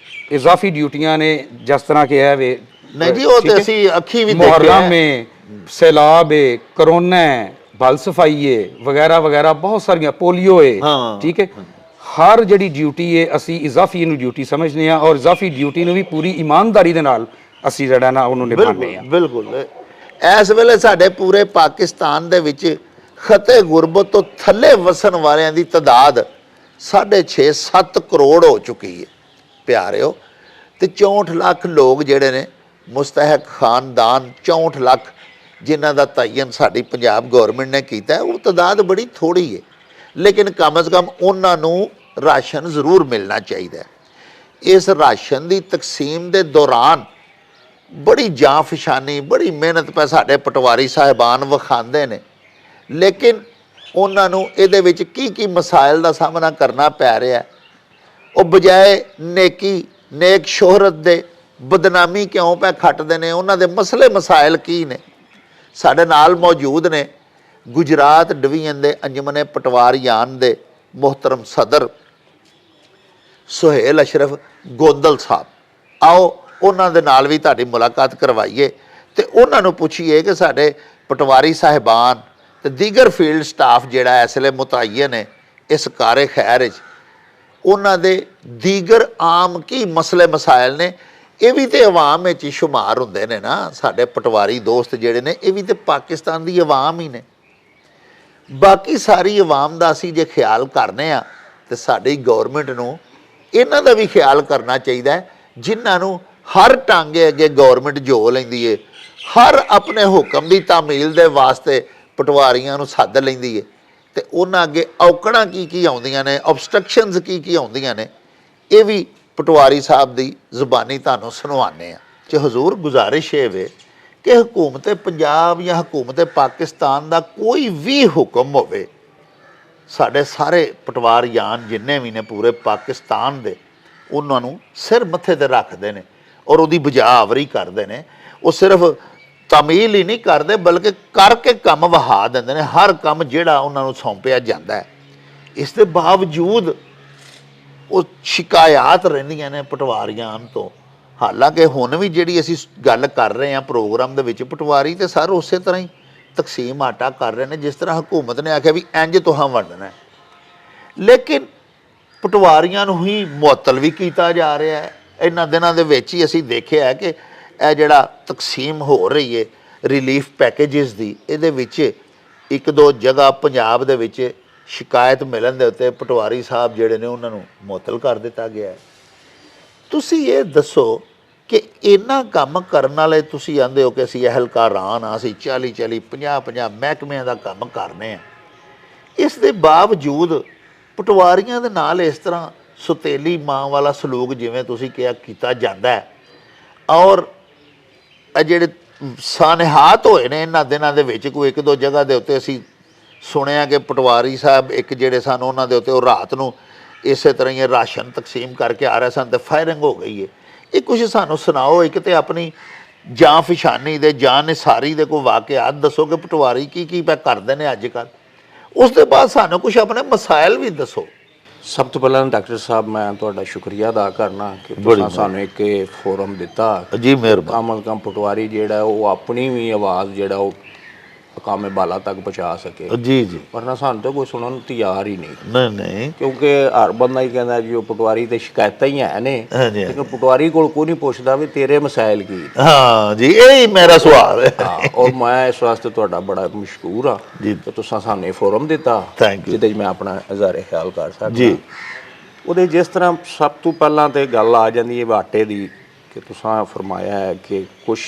ਇਜ਼ਾਫੀ ਡਿਊਟੀਆਂ ਨੇ ਜਿਸ ਤਰ੍ਹਾਂ ਕਿ ਹੈ ਵੇ ਨਹੀਂ ਜੀ, ਉਹ ਤੇ ਅਸੀਂ ਅੱਖੀ ਵੀ ਮੁਹर्रम ਹੈ, ਸੈਲਾਬ ਹੈ, ਕਰੋਨਾ ਹੈ, ਬਲ ਸਫਾਈ ਹੈ ਵਗੈਰਾ ਵਗੈਰਾ, ਬਹੁਤ ਸਾਰੀਆਂ, ਪੋਲੀਓ ਹੈ। ਠੀਕ ਹੈ, ਹਰ ਜਿਹੜੀ ਡਿਊਟੀ ਹੈ ਅਸੀਂ ਇਜ਼ਾਫੀ ਨੂੰ ਡਿਊਟੀ ਸਮਝਦੇ ਹਾਂ ਔਰ ਇਜ਼ਾਫੀ ਡਿਊਟੀ ਨੂੰ ਵੀ ਪੂਰੀ ਇਮਾਨਦਾਰੀ ਦੇ ਨਾਲ ਅਸੀਂ ਜਿਹੜਾ ਨਾ ਉਹਨੂੰ ਨਿਭਾਉਂਦੇ ਹਾਂ। ਬਿਲਕੁਲ। ਇਸ ਵੇਲੇ ਸਾਡੇ ਪੂਰੇ ਪਾਕਿਸਤਾਨ ਦੇ ਵਿੱਚ ਖਤੇ ਗੁਰਬਤ ਤੋਂ ਥੱਲੇ ਵਸਣ ਵਾਲਿਆਂ ਦੀ ਤਾਦਾਦ 6.5-7 ਕਰੋੜ ਹੋ ਚੁੱਕੀ ਹੈ ਪਿਆਰਿਓ। ਤੇ 64 ਲੱਖ ਲੋਕ ਜਿਹੜੇ ਨੇ ਮੁਸਤਹਿਕ ਖਾਨਦਾਨ, 64 ਲੱਖ ਜਿਨ੍ਹਾਂ ਦਾ ਤਅਯਨ ਸਾਡੀ ਪੰਜਾਬ ਗੌਰਮੈਂਟ ਨੇ ਕੀਤਾ, ਉਹ ਤਾਦਾਦ ਬੜੀ ਥੋੜੀ ਹੈ, ਲੇਕਿਨ ਕਮ ਅਜ਼ ਕਮ ਉਹਨਾਂ ਨੂੰ ਰਾਸ਼ਨ ਜ਼ਰੂਰ ਮਿਲਣਾ ਚਾਹੀਦਾ ਹੈ। ਇਸ ਰਾਸ਼ਨ ਦੀ ਤਕਸੀਮ ਦੇ ਦੌਰਾਨ ਬੜੀ ਜਾਂਫਸ਼ਾਨੀ, ਬੜੀ ਮਿਹਨਤ ਪੈ ਸਾਡੇ ਪਟਵਾਰੀ ਸਾਹਿਬਾਨ ਵਿਖਾਉਂਦੇ ਨੇ, ਲੇਕਿਨ ਉਹਨਾਂ ਨੂੰ ਇਹਦੇ ਵਿੱਚ ਕੀ ਕੀ ਮਸਾਇਲ ਦਾ ਸਾਹਮਣਾ ਕਰਨਾ ਪੈ ਰਿਹਾ। ਉਹ ਬਜਾਏ ਨੇਕੀ, ਨੇਕ ਸ਼ੋਹਰਤ ਦੇ ਬਦਨਾਮੀ ਕਿਉਂ ਪੈ ਖੱਟਦੇ ਨੇ, ਉਹਨਾਂ ਦੇ ਮਸਲੇ ਮਸਾਇਲ ਕੀ ਨੇ। ਸਾਡੇ ਨਾਲ ਮੌਜੂਦ ਨੇ ਗੁਜਰਾਤ ਡਿਵੀਜ਼ਨ ਦੇ ਅੰਜਮਨੇ ਪਟਵਾਰੀਆਨ ਦੇ ਮੁਹਤਰਮ ਸਦਰ ਸੁਹੇਲ ਅਸ਼ਰਫ ਗੋਂਦਲ ਸਾਹਿਬ। ਆਓ ਉਹਨਾਂ ਦੇ ਨਾਲ ਵੀ ਤੁਹਾਡੀ ਮੁਲਾਕਾਤ ਕਰਵਾਈਏ ਤੇ ਉਹਨਾਂ ਨੂੰ ਪੁੱਛੀਏ ਕਿ ਸਾਡੇ ਪਟਵਾਰੀ ਸਾਹਿਬਾਨ ਤੇ ਦੀਗਰ ਫੀਲਡ ਸਟਾਫ ਜਿਹੜਾ ਇਸ ਵੇਲੇ ਮੁਤਅਯਨ ਹੈ ਇਸ ਕਾਰੇ ਖੈਰ ਵਿੱਚ, ਉਹਨਾਂ ਦੇ ਦੀਗਰ ਆਮ ਕੀ ਮਸਲੇ ਮਸਾਇਲ ਨੇ। ਇਹ ਵੀ ਤੇ ਆਵਾਮ ਵਿੱਚ ਹੀ ਸ਼ੁਮਾਰ ਹੁੰਦੇ ਨੇ ਨਾ, ਸਾਡੇ ਪਟਵਾਰੀ ਦੋਸਤ ਜਿਹੜੇ ਨੇ ਇਹ ਵੀ ਤੇ ਪਾਕਿਸਤਾਨ ਦੀ ਆਵਾਮ ਹੀ ਨੇ। ਬਾਕੀ ਸਾਰੀ ਆਵਾਮ ਦਾ ਅਸੀਂ ਜੇ ਖਿਆਲ ਕਰਨੇ ਆ ਤੇ ਸਾਡੀ ਗੌਰਮੈਂਟ ਨੂੰ ਇਹਨਾਂ ਦਾ ਵੀ ਖਿਆਲ ਕਰਨਾ ਚਾਹੀਦਾ ਹੈ, ਜਿਨ੍ਹਾਂ ਨੂੰ ਹਰ ਟਾਂਗੇ ਅੱਗੇ ਗੌਰਮੈਂਟ ਜੋ ਲੈਂਦੀ ਹੈ, ਹਰ ਆਪਣੇ ਹੁਕਮ ਦੀ ਤਾਮੀਲ ਦੇ ਵਾਸਤੇ ਪਟਵਾਰੀਆਂ ਨੂੰ ਸੱਦ ਲੈਂਦੀ ਹੈ ਤੇ ਉਹਨਾਂ ਅੱਗੇ ਔਕੜਾਂ ਕੀ ਕੀ ਆਉਂਦੀਆਂ ਨੇ, ਆਬਸਟਰਕਸ਼ਨਸ ਕੀ ਕੀ ਆਉਂਦੀਆਂ ਨੇ, ਇਹ ਵੀ ਪਟਵਾਰੀ ਸਾਹਿਬ ਦੀ ਜ਼ੁਬਾਨੀ ਤੁਹਾਨੂੰ ਸੁਣਵਾਉਂਦੇ ਆ। ਕਿ ਹਜ਼ੂਰ ਗੁਜ਼ਾਰਿਸ਼ ਇਹ ਵੇ ਕਿ ਹਕੂਮਤ ਪੰਜਾਬ ਜਾਂ ਹਕੂਮਤ ਪਾਕਿਸਤਾਨ ਦਾ ਕੋਈ ਵੀ ਹੁਕਮ ਹੋਵੇ, ਸਾਡੇ ਸਾਰੇ ਪਟਵਾਰੀਆਨ ਜਿੰਨੇ ਵੀ ਨੇ ਪੂਰੇ ਪਾਕਿਸਤਾਨ ਦੇ, ਉਹਨਾਂ ਨੂੰ ਸਿਰ ਮੱਥੇ ਤੇ ਰੱਖਦੇ ਨੇ ਔਰ ਉਹਦੀ ਬਜਾਵਰੀ ਕਰਦੇ ਨੇ। ਉਹ ਸਿਰਫ ਤਾਮੀਲ ਹੀ ਨਹੀਂ ਕਰਦੇ ਬਲਕਿ ਕਰਕੇ ਕੰਮ ਵਹਾ ਦਿੰਦੇ ਨੇ, ਹਰ ਕੰਮ ਜਿਹੜਾ ਉਹਨਾਂ ਨੂੰ ਸੌਂਪਿਆ ਜਾਂਦਾ ਹੈ। ਇਸ ਦੇ ਬਾਵਜੂਦ ਉਹ ਸ਼ਿਕਾਇਤ ਰਹਿੰਦੀਆਂ ਨੇ ਪਟਵਾਰੀਆਨ ਤੋਂ। ਹਾਲਾਂਕਿ ਹੁਣ ਵੀ ਜਿਹੜੀ ਅਸੀਂ ਗੱਲ ਕਰ ਰਹੇ ਹਾਂ ਪ੍ਰੋਗਰਾਮ ਦੇ ਵਿੱਚ, ਪਟਵਾਰੀ ਤੇ ਸਰ ਉਸੇ ਤਰ੍ਹਾਂ ਹੀ ਤਕਸੀਮ ਆਟਾ ਕਰ ਰਹੇ ਨੇ ਜਿਸ ਤਰ੍ਹਾਂ ਹਕੂਮਤ ਨੇ ਆਖਿਆ ਵੀ ਇੰਜ ਤੁਹਾਂ ਵੰਡਣਾ ਹੈ, ਲੇਕਿਨ ਪਟਵਾਰੀਆਂ ਨੂੰ ਹੀ ਮੁਅੱਤਲ ਵੀ ਕੀਤਾ ਜਾ ਰਿਹਾ ਹੈ। ਇਹਨਾਂ ਦਿਨਾਂ ਦੇ ਵਿੱਚ ਹੀ ਅਸੀਂ ਦੇਖਿਆ ਹੈ ਕਿ ਇਹ ਜਿਹੜਾ ਤਕਸੀਮ ਹੋ ਰਹੀ ਹੈ ਰਿਲੀਫ ਪੈਕੇਜਸ ਦੀ, ਇਹਦੇ ਵਿੱਚ ਇੱਕ ਦੋ ਜਗ੍ਹਾ ਪੰਜਾਬ ਦੇ ਵਿੱਚ ਸ਼ਿਕਾਇਤ ਮਿਲਣ ਦੇ ਉੱਤੇ ਪਟਵਾਰੀ ਸਾਹਿਬ ਜਿਹੜੇ ਨੇ ਉਹਨਾਂ ਨੂੰ ਮੁਅੱਤਲ ਕਰ ਦਿੱਤਾ ਗਿਆ ਹੈ। ਤੁਸੀਂ ਇਹ ਦੱਸੋ ਕਿ ਇੰਨਾ ਕੰਮ ਕਰਨ ਵਾਲੇ ਤੁਸੀਂ ਆਂਦੇ ਹੋ ਕਿ ਅਸੀਂ ਅਹਿਲਕਾਰਾਂ ਹਾਂ, ਅਸੀਂ 40-40, 50-50 ਮਹਿਕਮਿਆਂ ਦਾ ਕੰਮ ਕਰਨੇ ਆ, ਇਸ ਦੇ ਬਾਵਜੂਦ ਪਟਵਾਰੀਆਂ ਦੇ ਨਾਲ ਇਸ ਤਰ੍ਹਾਂ ਸੁਤੇਲੀ ਮਾਂ ਵਾਲਾ ਸਲੂਕ ਜਿਵੇਂ ਤੁਸੀਂ ਕਿਹਾ ਕੀਤਾ ਜਾਂਦਾ ਹੈ। ਔਰ ਇਹ ਜਿਹੜੇ ਸਾਨਿਹਾਤ ਹੋਏ ਨੇ ਇਹਨਾਂ ਦਿਨਾਂ ਦੇ ਵਿੱਚ, ਕੋਈ ਇੱਕ ਦੋ ਜਗ੍ਹਾ ਦੇ ਉੱਤੇ ਅਸੀਂ ਸੁਣਿਆ ਕਿ ਪਟਵਾਰੀ ਸਾਹਿਬ ਇੱਕ ਜਿਹੜੇ ਸਨ ਉਹਨਾਂ ਦੇ ਉੱਤੇ ਉਹ ਰਾਤ ਨੂੰ ਇਸੇ ਤਰ੍ਹਾਂ ਹੀ ਰਾਸ਼ਨ ਤਕਸੀਮ ਕਰਕੇ ਆ ਰਹੇ ਸਨ ਤੇ ਫਾਇਰਿੰਗ ਹੋ ਗਈ ਹੈ। ਇਹ ਕੁਛ ਸਾਨੂੰ ਸੁਣਾਓ, ਇੱਕ ਤੇ ਆਪਣੀ ਜਾਂ ਫਿਸ਼ਾਨੀ ਦੇ ਜਾਂ ਨਿਸਾਰੀ ਦੇ ਕੋਈ ਵਾਕਿਆਤ ਦੱਸੋ ਕਿ ਪਟਵਾਰੀ ਕੀ ਕੀ ਪੈ ਕਰਦੇ ਨੇ ਅੱਜ ਕੱਲ੍ਹ, ਉਸ ਦੇ ਬਾਅਦ ਸਾਨੂੰ ਕੁਛ ਆਪਣੇ ਮਸਾਇਲ ਵੀ ਦੱਸੋ। ਸਭ ਤੋਂ ਪਹਿਲਾਂ ਡਾਕਟਰ ਸਾਹਿਬ ਮੈਂ ਤੁਹਾਡਾ ਸ਼ੁਕਰੀਆ ਅਦਾ ਕਰਨਾ ਕਿ ਤੁਸੀਂ ਸਾਨੂੰ ਇੱਕ ਫੋਰਮ ਦਿੱਤਾ। ਜੀ ਮਿਹਰਬਾਨੀ। ਕਮ ਕਮ ਪਟਵਾਰੀ ਜਿਹੜਾ ਉਹ ਆਪਣੀ ਵੀ ਆਵਾਜ਼ ਜਿਹੜਾ ਉਹ ਕਾਮੇ ਬਾਲਾ ਤੱਕ ਪਹੁੰਚਾ ਸਕੇ। ਜੀ ਜੀ। ਵਰਨਾ ਸਾਨੂੰ ਤਾਂ ਕੋਈ ਸੁਣਨ ਨੂੰ ਤਿਆਰ ਹੀ ਨਹੀਂ। ਨਹੀਂ ਨਹੀਂ, ਕਿਉਂਕਿ ਹਰ ਬੰਦਾ ਹੀ ਕਹਿੰਦਾ ਜੀ ਉਹ ਪਟਵਾਰੀ ਤੇ ਸ਼ਿਕਾਇਤਾਂ ਹੀ ਹੈ ਨੇ, ਲੇਕਿਨ ਪਟਵਾਰੀ ਕੋਲ ਕੋਈ ਨਹੀਂ ਪੁੱਛਦਾ ਵੀ ਤੇਰੇ ਮਸਾਇਲ ਕੀ। ਹਾਂ ਜੀ, ਇਹੀ ਮੇਰਾ ਸਵਾਲ ਹੈ। ਹਾਂ, ਔਰ ਮੈਂ ਇਸ ਵਾਸਤੇ ਤੁਹਾਡਾ ਬੜਾ ਮਸ਼ਕੂਰ ਹਾਂ ਕਿ ਤੁਸੀਂ ਸਾਨੂੰ ਫੋਰਮ ਦਿੱਤਾ ਜਿਹਦੇ 'ਚ ਮੈਂ ਆਪਣਾ ਇਜ਼ਹਾਰੇ ਖਿਆਲ ਕਰ ਸਕਦਾ ਜੀ। ਉਹਦੇ ਜਿਸ ਤਰ੍ਹਾਂ ਸਭ ਤੋਂ ਪਹਿਲਾਂ ਤੇ ਗੱਲ ਆ ਜਾਂਦੀ ਹੈ ਆਟੇ ਦੀ ਕਿ ਤੁਸੀਂ ਫਰਮਾਇਆ ਹੈ ਕਿ ਕੁਛ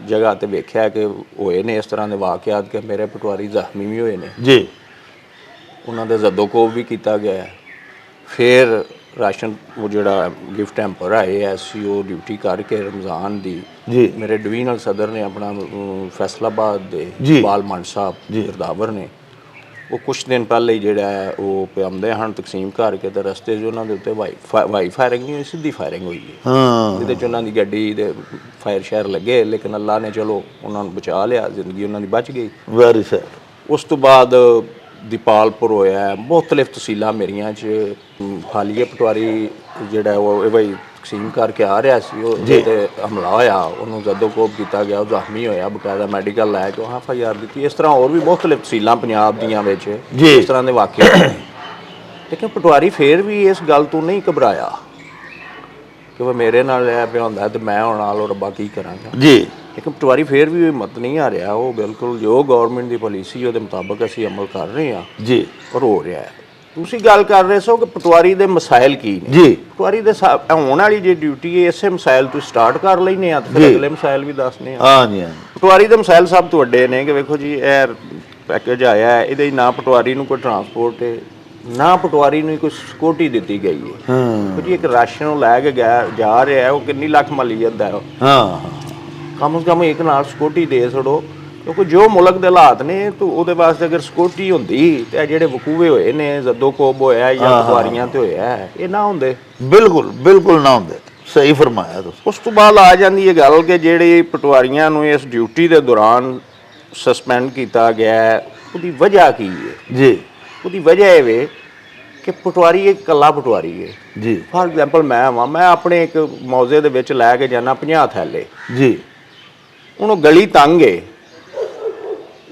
ਜਗ੍ਹਾ ਤੇ ਵੇਖਿਆ ਕਿ ਹੋਏ ਨੇ ਇਸ ਤਰ੍ਹਾਂ ਦੇ ਵਾਕਿਆਤ ਕਿ ਮੇਰੇ ਪਟਵਾਰੀ ਜ਼ਖਮੀ ਵੀ ਹੋਏ ਨੇ ਜੀ ਉਹਨਾਂ ਦੇ ਜ਼ਦੋਕੋਬ ਵੀ ਕੀਤਾ ਗਿਆ ਹੈ। ਫਿਰ ਰਾਸ਼ਨ ਉਹ ਜਿਹੜਾ ਗਿਫਟ ਹੈਂਪਰ ਆਏ ਐਸਸੀਓ ਡਿਊਟੀ ਕਰਕੇ ਰਮਜ਼ਾਨ ਦੀ ਜੀ ਮੇਰੇ ਡਿਵੀਜ਼ਨਲ ਸਦਰ ਨੇ ਆਪਣਾ ਫੈਸਲਾਬਾਦ ਦੇ ਜੀ। ਬਾਲ ਮੰਡ ਸਾਹਿਬ ਗਿਰਦਾਵਰ ਨੇ ਉਹ ਕੁਛ ਦਿਨ ਪਹਿਲੇ ਹੀ ਜਿਹੜਾ ਹੈ ਉਹ ਪਿਆਉਂਦੇ ਹਨ ਤਕਸੀਮ ਕਰਕੇ ਤੇ ਰਸਤੇ 'ਚ ਉਹਨਾਂ ਦੇ ਉੱਤੇ ਵਾਈ ਫਾਇਰਿੰਗ ਨਹੀਂ ਹੋਈ, ਸਿੱਧੀ ਫਾਇਰਿੰਗ ਹੋਈ ਹੈ ਹਾਂ ਜਿਹਦੇ 'ਚ ਉਹਨਾਂ ਦੀ ਗੱਡੀ ਦੇ ਫਾਇਰ ਸ਼ਾਇਰ ਲੱਗੇ ਲੇਕਿਨ ਅੱਲਾ ਨੇ ਚਲੋ ਉਹਨਾਂ ਨੂੰ ਬਚਾ ਲਿਆ, ਜ਼ਿੰਦਗੀ ਉਹਨਾਂ ਦੀ ਬਚ ਗਈ। Very sad. ਉਸ ਤੋਂ ਬਾਅਦ ਦੀਪਾਲਪੁਰ ਹੋਇਆ, ਮੁਖਤਲਿਫ ਤਹਿਸੀਲਾਂ ਮੇਰੀਆਂ 'ਚ ਹਾਲੀਏ ਪਟਵਾਰੀ ਜਿਹੜਾ ਉਹ ਇਹ ਬਈ ਤਕਸੀਮ ਕਰਕੇ ਆ ਰਿਹਾ ਸੀ ਉਹ ਤੇ ਹਮਲਾ ਹੋਇਆ, ਉਹਨੂੰ ਜ਼ਦੋਕੋਬ ਕੀਤਾ ਗਿਆ, ਉਹ ਜ਼ਖਮੀ ਹੋਇਆ, ਬਕਾਇਦਾ ਮੈਡੀਕਲ ਲੈ ਕੇ FIR ਦਿੱਤੀ। ਇਸ ਤਰ੍ਹਾਂ ਹੋਰ ਵੀ ਮੁਖਤਲਿਫ ਤਹਿਸੀਲਾਂ ਪੰਜਾਬ ਦੀਆਂ ਵਿੱਚ ਇਸ ਤਰ੍ਹਾਂ ਦੇ ਵਾਕਿਆ ਹੋਏ। ਲੇਕਿਨ ਪਟਵਾਰੀ ਫੇਰ ਵੀ ਇਸ ਗੱਲ ਤੋਂ ਨਹੀਂ ਘਬਰਾਇਆ ਕਿ ਉਹ ਮੇਰੇ ਨਾਲ ਇਹ ਪਿਆ ਹੁੰਦਾ ਤੇ ਮੈਂ ਹੁਣ ਨਾਲ ਰੱਬਾ ਕੀ ਕਰਾਂਗਾ ਜੀ। ਲੇਕਿਨ ਪਟਵਾਰੀ ਫੇਰ ਵੀ ਹਿੰਮਤ ਨਹੀਂ ਆ ਰਿਹਾ, ਉਹ ਬਿਲਕੁਲ ਜੋ ਗਵਰਨਮੈਂਟ ਦੀ ਪਾਲਿਸੀ ਉਹਦੇ ਮੁਤਾਬਕ ਅਸੀਂ ਅਮਲ ਕਰ ਰਹੇ ਹਾਂ ਜੀ ਔਰ ਹੋ ਰਿਹਾ ਹੈ। ਤੁਸੀਂ ਗੱਲ ਕਰ ਰਹੇ ਸੋ ਕਿ ਪਟਵਾਰੀ ਦੇ ਮਸਾਇਲ ਕੀ ਨੇ। ਜੀ ਪਟਵਾਰੀ ਦੇ ਹੋਣ ਵਾਲੀ ਜੇ ਡਿਊਟੀ ਹੈ ਇਸੇ ਮਸਾਇਲ ਤੋਂ ਸਟਾਰਟ ਕਰ ਲੈਨੇ ਆ ਤੇ ਫਿਰ ਅਗਲੇ ਮਸਾਇਲ ਵੀ ਦੱਸਨੇ ਆ। ਹਾਂ ਜੀ ਹਾਂ। ਪਟਵਾਰੀ ਦੇ ਮਸਾਇਲ ਸਭ ਤੋਂ ਵੱਡੇ ਨੇ ਕਿ ਵੇਖੋ ਜੀ ਇਹ ਪੈਕੇਜ ਆਇਆ ਹੈ, ਇਹਦੇ ਨਾ ਪਟਵਾਰੀ ਨੂੰ ਕੋਈ ਟਰਾਂਸਪੋਰਟ ਹੈ ਨਾ ਪਟਵਾਰੀ ਨੂੰ ਕੋਈ ਸਿਕਿਉਰਿਟੀ ਦਿੱਤੀ ਗਈ ਹੈ। ਹਾਂ ਜੀ ਇੱਕ ਰਾਸ਼ਨ ਲੈ ਕੇ ਜਾ ਰਿਹਾ ਹੈ, ਉਹ ਕਿੰਨੀ ਲੱਖ ਮਾਲੀਅਤ ਦਾ ਹੈ, ਹਾਂ ਕਮ ਸੇ ਕਮ ਇੱਕ ਨਾਲ ਸਿਕਿਉਰਿਟੀ ਦੇ ਛੜੋ ਕਿਉਂਕਿ ਜੋ ਮੁਲਕ ਦੇ ਹਾਲਾਤ ਨੇ ਤਾਂ ਉਹਦੇ ਵਾਸਤੇ ਅਗਰ ਸਿਕਿਉਰਿਟੀ ਹੁੰਦੀ ਤੇ ਇਹ ਜਿਹੜੇ ਵਕੂਵੇ ਹੋਏ ਨੇ ਜ਼ਦੋਕੋਬ ਹੋਇਆ ਜਾਂ ਪਟਵਾਰੀਆਂ ਤੇ ਹੋਇਆ ਇਹ ਨਾ ਹੁੰਦੇ। ਬਿਲਕੁਲ ਬਿਲਕੁਲ ਨਾ ਹੁੰਦੇ। ਸਹੀ ਫਰਮਾਇਆ ਤੁਸੀਂ। ਉਸ ਤੋਂ ਬਾਅਦ ਆ ਜਾਂਦੀ ਹੈ ਗੱਲ ਕਿ ਜਿਹੜੇ ਪਟਵਾਰੀਆਂ ਨੂੰ ਇਸ ਡਿਊਟੀ ਦੇ ਦੌਰਾਨ ਸਸਪੈਂਡ ਕੀਤਾ ਗਿਆ ਉਹਦੀ ਵਜ੍ਹਾ ਕੀ ਹੈ। ਜੀ ਉਹਦੀ ਵਜ੍ਹਾ ਇਹ ਵੇ ਕਿ ਪਟਵਾਰੀ ਇੱਕ ਇਕੱਲਾ ਪਟਵਾਰੀ ਹੈ। ਜੀ ਫਾਰ ਐਗਜ਼ਾਮਪਲ ਮੈਂ ਆਪਣੇ ਇੱਕ ਮੌਜ਼ੇ ਦੇ ਵਿੱਚ ਲੈ ਕੇ ਜਾਣਾ 50 ਥੈਲੇ, ਜੀ ਉਹਨੂੰ ਗਲੀ ਤੰਗ ਹੈ,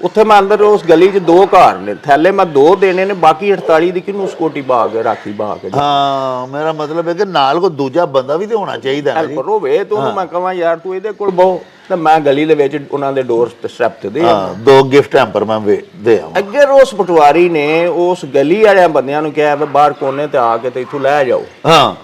ਉੱਥੇ ਮੈਂ ਅੰਦਰ ਉਸ ਗਲੀ 'ਚ 2 ਘਰ ਨੇ, ਥੈਲੇ ਮੈਂ 2 ਦੇਣੇ ਨੇ, ਬਾਕੀ 48 ਦੀ ਕਿਹਨੂੰ ਸਿਕਿਉਰਿਟੀ ਬਹਾ ਕੇ ਰਾਖੀ ਬਹਾ ਕੇ ਹਾਂ ਮੇਰਾ ਮਤਲਬ ਹੈ ਕਿ ਨਾਲ ਕੋਈ ਦੂਜਾ ਬੰਦਾ ਵੀ ਤੇ ਹੋਣਾ ਚਾਹੀਦਾ ਨਾ ਜੀ। ਹੈਲਪਰ ਹੋਵੇ ਤੇ ਉਹਨੂੰ ਮੈਂ ਕਹਾਂ ਯਾਰ ਤੂੰ ਇਹਦੇ ਕੋਲ ਬਹੁ ਤੇ ਮੈਂ ਗਲੀ ਦੇ ਵਿੱਚ ਉਹਨਾਂ ਦੇ ਡੋਰ ਸਟੈਪ ਤੇ ਦੇ ਹਾਂ 2 ਗਿਫਟ ਹੈਂਪਰ ਮੈਂ ਦੇ ਆਵਾਂ। ਅੱਗੇ ਉਸ ਪਟਵਾਰੀ ਨੇ ਉਸ ਗਲੀ ਵਾਲਿਆਂ ਬੰਦਿਆਂ ਨੂੰ ਕਿਹਾ ਵੀ ਬਾਹਰ ਕੋਨੇ ਤੇ ਆ ਕੇ ਤੇ ਇੱਥੋਂ ਲੈ ਜਾਓ। ਹਾਂ